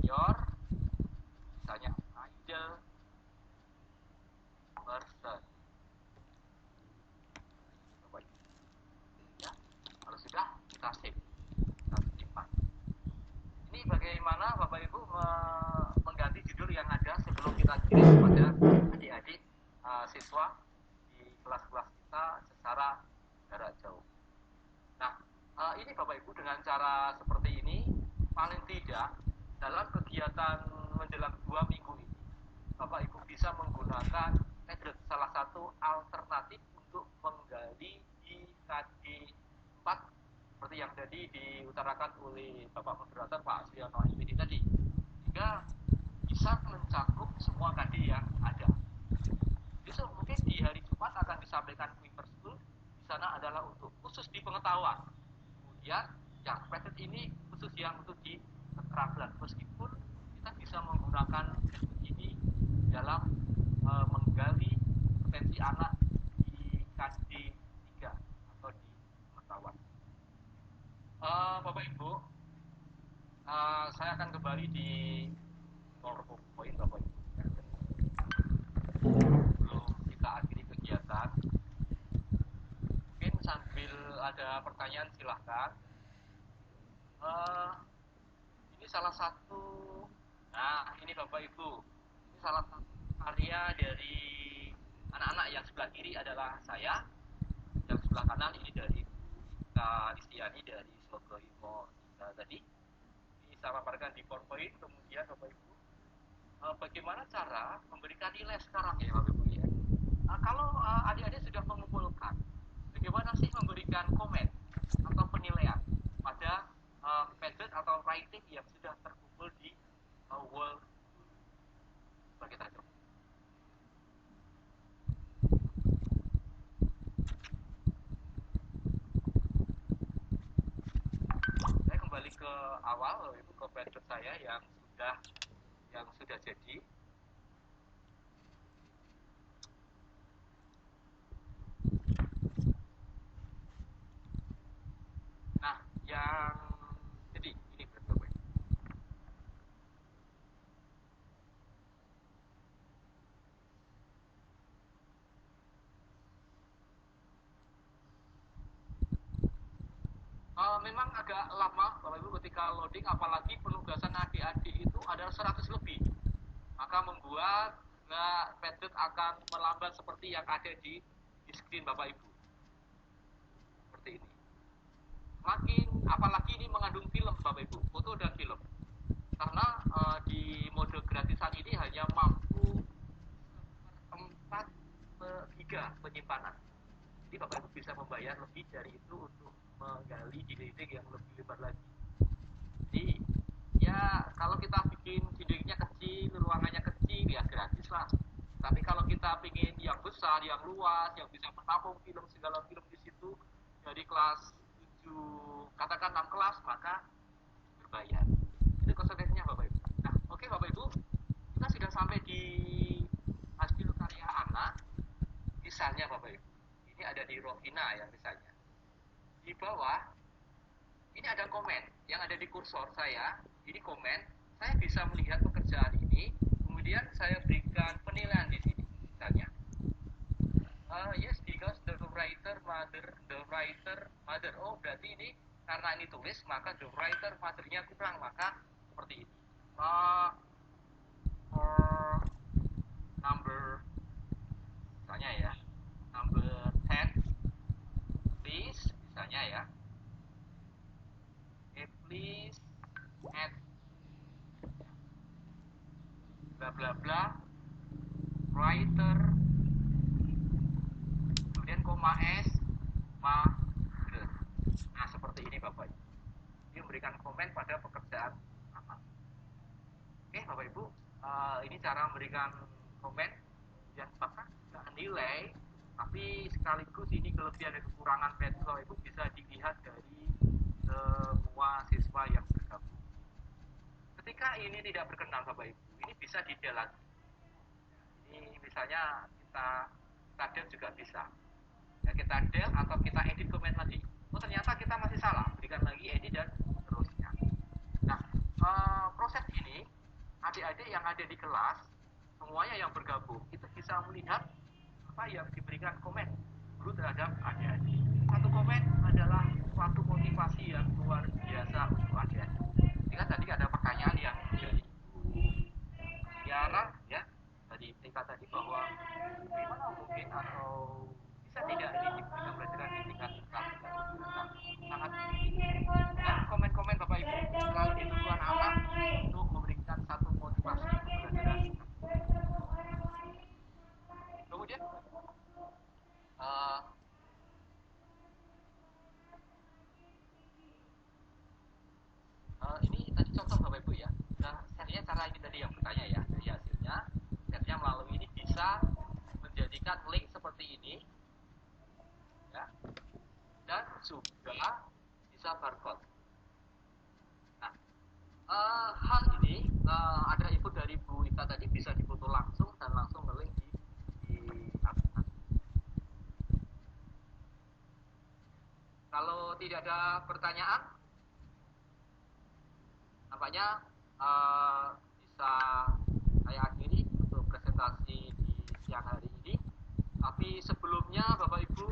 your misalnya ideal person. Ya, kalau sudah kita save, kita simpan. Ini bagaimana Bapak Ibu mengganti judul yang ada sebelum kita kirim kepada adik-adik siswa di kelas-kelas kita secara jarak jauh. Nah, ini Bapak Ibu dengan cara seperti ini, paling tidak dalam kegiatan menjelang 2 minggu ini, Bapak Ibu bisa menggunakan metode salah satu alternatif untuk menggali di KD 4 seperti yang tadi diutarakan oleh Bapak Moderator Pak Suyono SPD tadi, sehingga bisa mencakup semua KD yang ada. Besok mungkin di hari Jumat akan disampaikan Kuiper School, di sana adalah untuk khusus di pengetahuan. Kemudian yang metode ini khusus yang untuk di keterampilan, meskipun kita bisa menggunakan metode ini dalam menggali potensi anak di KD 3 atau di pengetahuan. Bapak Ibu, saya akan kembali di PowerPoint Bapak Ibu. Sebelum kita akhiri kegiatan, mungkin sambil ada pertanyaan silahkan. Ini salah satu, nah ini Bapak Ibu, ini salah satu karya dari anak-anak. Yang sebelah kiri adalah saya, yang sebelah kanan ini dari Kak Istiani dari Slogoimo tadi. Ini saya paparkan di PowerPoint. Kemudian Bapak Ibu, bagaimana cara memberikan nilai sekarang ya Bapak Ibu ya. Kalau adik-adik sudah mengumpulkan, bagaimana sih memberikan komen atau penilaian pada method atau writing yang sudah terkumpul di World. Coba kita coba. Saya kembali ke awal, itu ke method saya yang sudah jadi. memang agak lama Bapak Ibu ketika loading, apalagi penugasan adik-adik itu ada 100 lebih, maka membuat Padlet akan melambat seperti yang ada di screen Bapak Ibu seperti ini. Apalagi ini mengandung film Bapak Ibu, foto dan film, karena di mode gratisan ini hanya mampu 4 giga penyimpanan. Jadi Bapak Ibu bisa membayar lebih dari itu untuk menggali dinding yang lebih lebar lagi. Jadi ya kalau kita bikin dindingnya kecil, ruangannya kecil, ya gratis lah. Tapi kalau kita ingin yang besar, yang luas, yang bisa menampung film, segala film di situ dari kelas 7, katakan 6 kelas, maka berbayar. Itu konsekuensinya Bapak Ibu. Nah, oke Bapak Ibu, kita sudah sampai di hasil karya anak. Misalnya Bapak Ibu, ini ada di Rovina ya misalnya. Di bawah ini ada komen yang ada di kursor saya. Ini komen, saya bisa melihat pekerjaan ini, kemudian saya berikan penilaian di sini misalnya. Yes, because the writer mother. Oh, berarti ini karena ini tulis, maka the writer mother-nya kurang, maka seperti ini. For number, misalnya ya, number 10, please, misalnya ya. Please add bla bla bla writer, kemudian koma s mother. Nah seperti ini Bapak Ibu. Ini memberikan komen pada pekerjaan anak. Oke Bapak Ibu, ini cara memberikan komen, kemudian bahkan tidak nilai, tapi sekaligus ini kelebihan dan kekurangan Padlet Bapak Ibu bisa dilihat dari semua siswa yang bergabung. Ketika ini tidak berkenan Bapak Ibu, ini bisa di-delete lagi. Ini misalnya kita delete juga bisa. Ya, kita delete atau kita edit komen lagi. Oh ternyata kita masih salah, berikan lagi edit dan seterusnya. Nah, proses ini adik-adik yang ada di kelas, semuanya yang bergabung itu bisa melihat apa yang diberikan komen guru terhadap adik-adik. Satu komen adalah suatu motivasi yang luar biasa untuk adik-adik. Jika tadi ada pertanyaan yang dari Tiara ya, dari TK tadi bahwa bagaimana mungkin atau bisa tidak ini diberikan pelajaran di tingkat sangat dan komen-komen Bapak Ibu kalau itu anak untuk memberikan satu motivasi pembelajaran. Kemudian ini tadi contoh Bapak Ibu ya. Nah, sebenarnya cara ini tadi yang bertanya ya, dari hasilnya melalui ini bisa menjadikan link seperti ini ya, dan juga bisa barcode. Nah, hal ini ada input dari Bu Ika tadi, bisa difoto langsung dan langsung nge-link di aplikasi. Kalau tidak ada pertanyaan, nampaknya bisa saya akhiri untuk presentasi di siang hari ini. Tapi sebelumnya Bapak Ibu,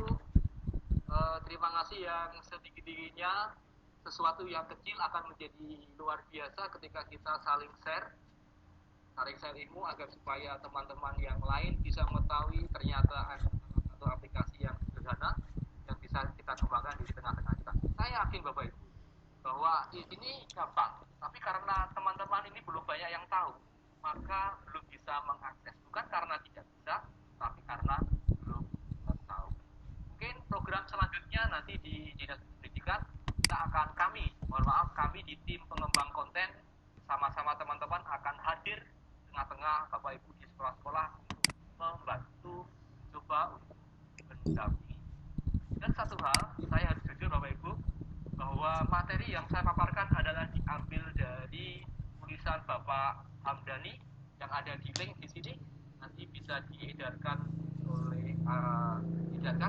terima kasih yang setinggi-tingginya. Sesuatu yang kecil akan menjadi luar biasa ketika kita saling share ilmu agar supaya teman-teman yang lain bisa mengetahui ternyata ada satu aplikasi yang sederhana yang bisa kita kembangkan di tengah-tengah kita. Saya yakin Bapak Ibu bahwa ini gampang, tapi karena teman-teman ini belum banyak yang tahu, maka belum bisa mengakses. Bukan karena tidak bisa, tapi karena belum tahu. Mungkin program selanjutnya nanti di Dinas Pendidikan kita akan kami di tim pengembang konten sama-sama teman-teman akan hadir tengah-tengah Bapak Ibu di sekolah-sekolah untuk membantu coba untuk mendampingi. Dan satu hal, saya harus jujur Bapak Ibu, bahwa materi yang saya paparkan adalah diambil dari tulisan Bapak Hamdani yang ada di link di sini, nanti bisa diedarkan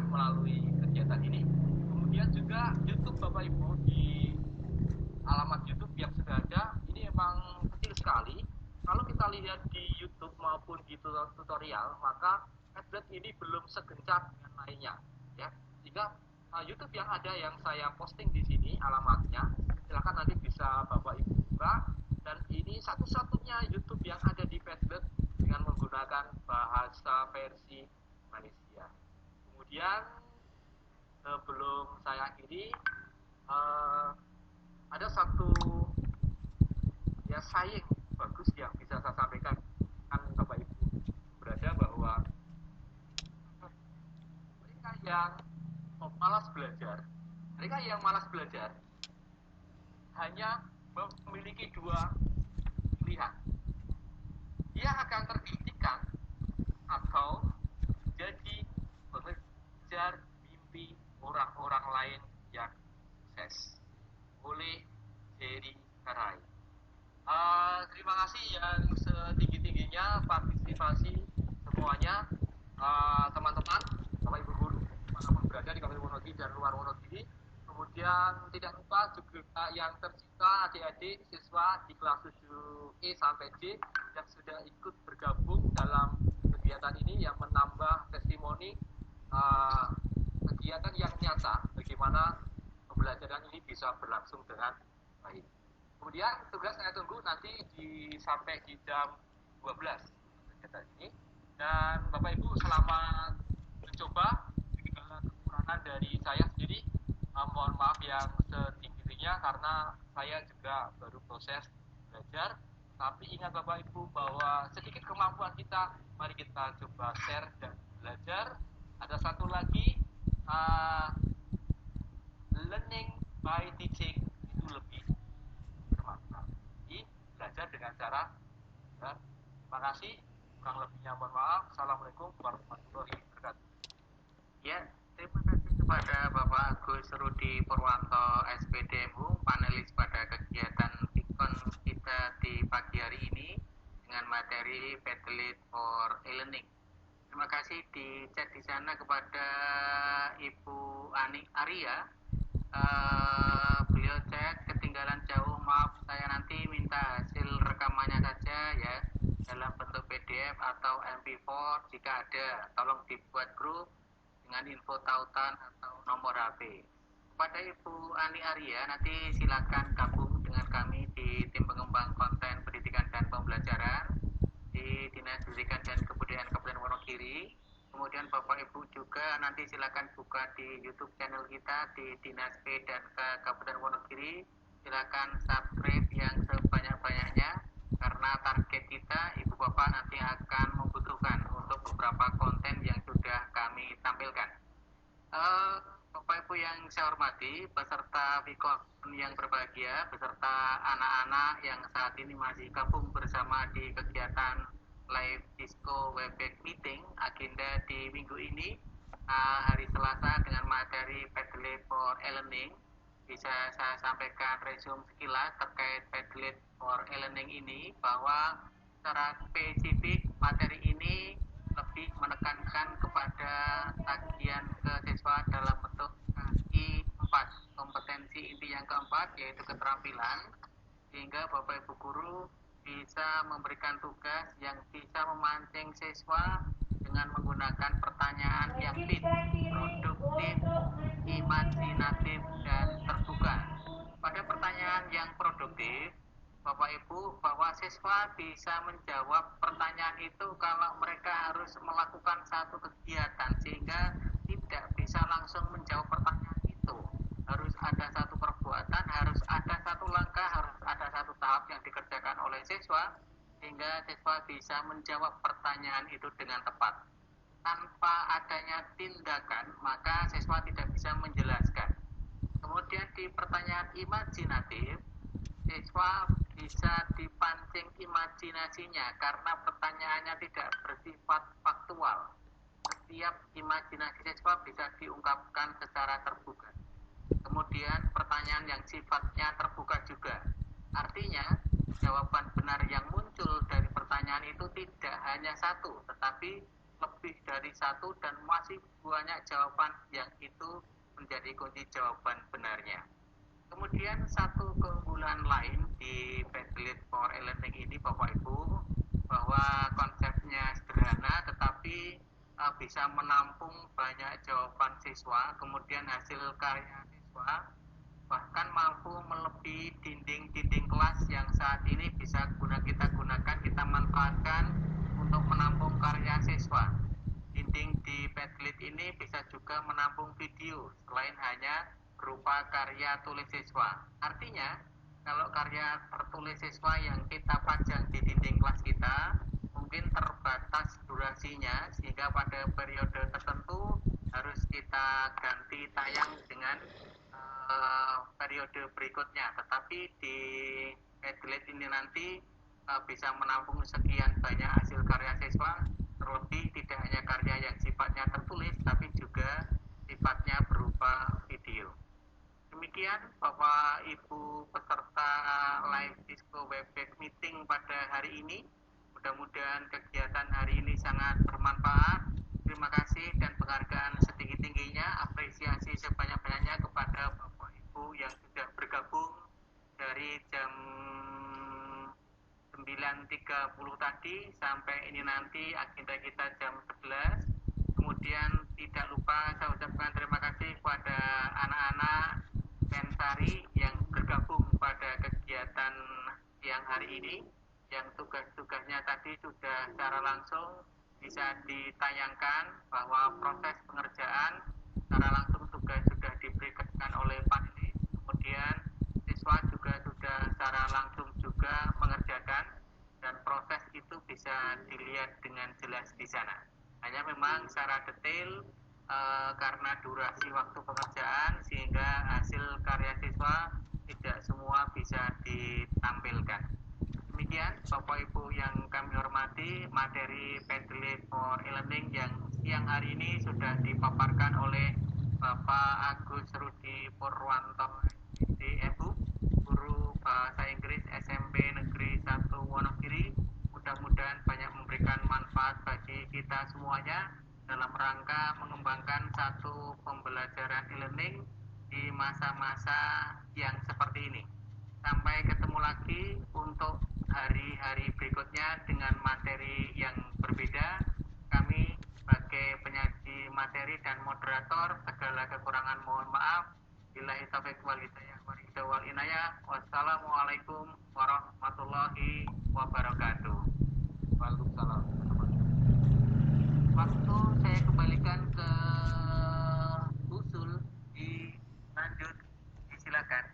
melalui kegiatan ini. Kemudian juga YouTube Bapak Ibu, di alamat YouTube yang sudah ada ini emang kecil sekali. Kalau kita lihat di YouTube maupun di tutorial, maka Padlet ini belum segencar dengan lainnya ya. Sehingga YouTube yang ada yang saya posting di sini alamatnya. Silakan nanti bisa Bapak Ibu buka. Dan ini satu-satunya YouTube yang ada di Padlet dengan menggunakan bahasa versi Malaysia. Kemudian sebelum saya akhiri, ada satu ya saying bagus yang bisa saya sampaikan Bapak Ibu berada bahwa mereka yang malas belajar hanya memiliki dua pilihan. Dia akan terhentikan atau jadi mengejar mimpi orang-orang lain yang sukses. Oleh Jerry Caray. Terima kasih yang setinggi-tingginya partisipasi semuanya, teman-teman, Bapak Ibu guru, dimanapun berada di Kabupaten Wonogiri dan luar Wonogiri. Kemudian tidak lupa juga yang tercinta adik-adik siswa di kelas 7E sampai J yang sudah ikut bergabung dalam kegiatan ini yang menambah testimoni kegiatan yang nyata bagaimana pembelajaran ini bisa berlangsung dengan baik. Kemudian tugas saya tunggu nanti sampai di jam 12 kegiatan ini. Dan Bapak Ibu selamat mencoba. Segala kekurangan dari saya sendiri, mohon maaf yang setinggi-tingginya karena saya juga baru proses belajar. Tapi ingat Bapak Ibu bahwa sedikit kemampuan kita, mari kita coba share dan belajar. Ada satu lagi, learning by teaching itu lebih bermakna. Jadi belajar dengan cara ya. Terima kasih. Kurang lebihnya mohon maaf. Assalamualaikum warahmatullahi wabarakatuh. Ya, terima kasih kepada Bapak Agus Rudi Purwanto SPDMU, panelis pada kegiatan Pikon kita di pagi hari ini dengan materi Padlet for e-learning. Terima kasih di chat di sana kepada Ibu Ani Arya. Beliau chat ketinggalan jauh, maaf, saya nanti minta hasil rekamannya saja ya dalam bentuk PDF atau MP4 jika ada, tolong dibuat grup dengan info tautan atau nomor HP. Kepada Ibu Ani Arya, nanti silakan gabung dengan kami di tim pengembang konten pendidikan dan pembelajaran di Dinas Pendidikan dan Kebudayaan Kabupaten Wonogiri. Kemudian Bapak Ibu juga nanti silakan buka di YouTube channel kita di Dinas P dan K Kabupaten Wonogiri. Silakan subscribe yang sebanyak-banyaknya karena target kita Ibu Bapak nanti akan membutuhkan untuk beberapa konten yang sudah kami tampilkan. Bapak Ibu yang saya hormati, peserta Pikon yang berbahagia, beserta anak-anak yang saat ini masih gabung bersama di kegiatan live disco webex meeting agenda di minggu ini, hari Selasa dengan materi Padlet for e-learning. Bisa saya sampaikan resume sekilas terkait Padlet for e-learning ini bahwa secara spesifik materi ini lebih menekankan kepada tagihan ke siswa dalam bentuk KI 4, kompetensi inti yang keempat yaitu keterampilan, sehingga Bapak Ibu guru bisa memberikan tugas yang bisa memancing siswa dengan menggunakan pertanyaan yang fit, produktif, imajinatif, dan terbuka. Pada pertanyaan yang produktif, Bapak Ibu, bahwa siswa bisa menjawab pertanyaan itu kalau mereka harus melakukan satu kegiatan, sehingga tidak bisa langsung menjawab pertanyaan itu. Harus ada satu perbuatan, harus ada satu langkah, harus ada satu tahap yang dikerjakan oleh siswa, sehingga siswa bisa menjawab pertanyaan itu dengan tepat. Tanpa adanya tindakan, maka siswa tidak bisa menjelaskan. Kemudian di pertanyaan imajinatif, siswa bisa dipancing imajinasinya karena pertanyaannya tidak bersifat faktual. Setiap imajinasi siswa bisa diungkapkan secara terbuka. Kemudian pertanyaan yang sifatnya terbuka juga. Artinya, jawaban benar yang muncul dari pertanyaan itu tidak hanya satu, tetapi lebih dari satu dan masih banyak jawaban yang itu menjadi kunci jawaban benarnya. Kemudian satu keunggulan lain di Padlet for e-learning ini Bapak Ibu, bahwa konsepnya sederhana tetapi bisa menampung banyak banyak jawaban siswa, kemudian hasil karya siswa bahkan mampu melebihi dinding-dinding kelas yang saat ini bisa kita gunakan, kita manfaatkan untuk menampung karya siswa. Dinding di Padlet ini bisa juga menampung video selain hanya berupa karya tulis siswa. Artinya, kalau karya tertulis siswa yang kita pajang di dinding kelas kita mungkin terbatas durasinya, sehingga pada periode tertentu harus kita ganti tayang dengan periode berikutnya. Tetapi di Padlet ini nanti bisa menampung sekian banyak hasil karya siswa, terlebih tidak hanya karya yang sifatnya tertulis tapi juga sifatnya berupa video. Demikian Bapak Ibu peserta live disco Webex meeting pada hari ini. Mudah-mudahan kegiatan hari ini sangat bermanfaat. Terima kasih dan penghargaan setinggi-tingginya, apresiasi sebanyak-banyaknya kepada Bapak Ibu yang sudah bergabung dari jam 9.30 tadi sampai ini nanti agenda kita jam 11. Kemudian tidak lupa saya ucapkan terima kasih kepada anak-anak Pensari yang bergabung pada kegiatan siang hari ini, yang tugas-tugasnya tadi sudah secara langsung bisa ditayangkan, bahwa proses pengerjaan secara langsung tugas sudah diberikan oleh panelis, kemudian siswa juga sudah secara langsung juga mengerjakan, dan proses itu bisa dilihat dengan jelas di sana. Hanya memang secara detail karena durasi waktu pengerjaan sehingga hasil karya siswa tidak semua bisa ditampilkan. Demikian Bapak Ibu yang kami hormati, materi Padlet for e-learning yang siang hari ini sudah dipaparkan oleh Bapak Agus Rudi Purwanto SDFU, guru bahasa Inggris SMP Negeri 1 Wonogiri. Mudah-mudahan banyak memberikan manfaat bagi kita semuanya dalam rangka mengembangkan satu pembelajaran e-learning di masa-masa yang seperti ini. Sampai ketemu lagi untuk hari-hari berikutnya dengan materi yang berbeda. Kami sebagai penyaji materi dan moderator, segala kekurangan mohon maaf. Billahi taufiq wal hidayah wal inayah. Wassalamualaikum warahmatullahi wabarakatuh. Waalaikumsalam. Waktu saya kembalikan ke usul, dilanjut, silakan.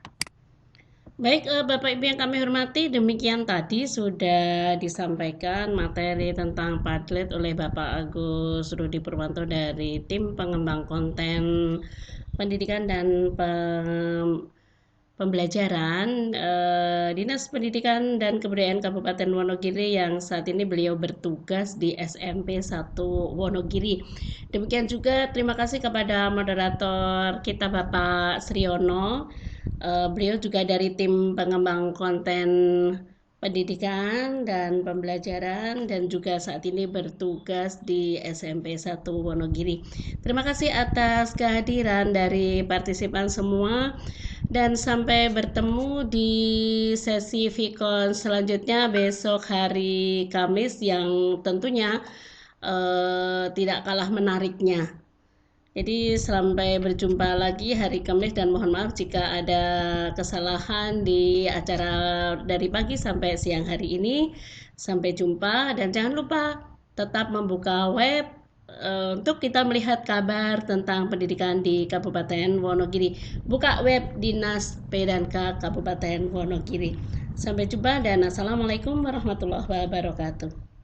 Baik, Bapak Ibu yang kami hormati, demikian tadi sudah disampaikan materi tentang Padlet oleh Bapak Agus Rudi Purwanto dari tim pengembang konten pendidikan dan pembelajaran Dinas Pendidikan dan Kebudayaan Kabupaten Wonogiri yang saat ini beliau bertugas di SMP 1 Wonogiri. Demikian juga terima kasih kepada moderator kita Bapak Sriono. Beliau juga dari tim pengembang konten pendidikan dan pembelajaran dan juga saat ini bertugas di SMP 1 Wonogiri. Terima kasih atas kehadiran dari partisipan semua dan sampai bertemu di sesi Vkon selanjutnya besok hari Kamis yang tentunya tidak kalah menariknya. Jadi sampai berjumpa lagi hari Kamis dan mohon maaf jika ada kesalahan di acara dari pagi sampai siang hari ini. Sampai jumpa dan jangan lupa tetap membuka web untuk kita melihat kabar tentang pendidikan di Kabupaten Wonogiri. Buka web Dinas PDK Kabupaten Wonogiri. Sampai jumpa dan assalamualaikum warahmatullahi wabarakatuh.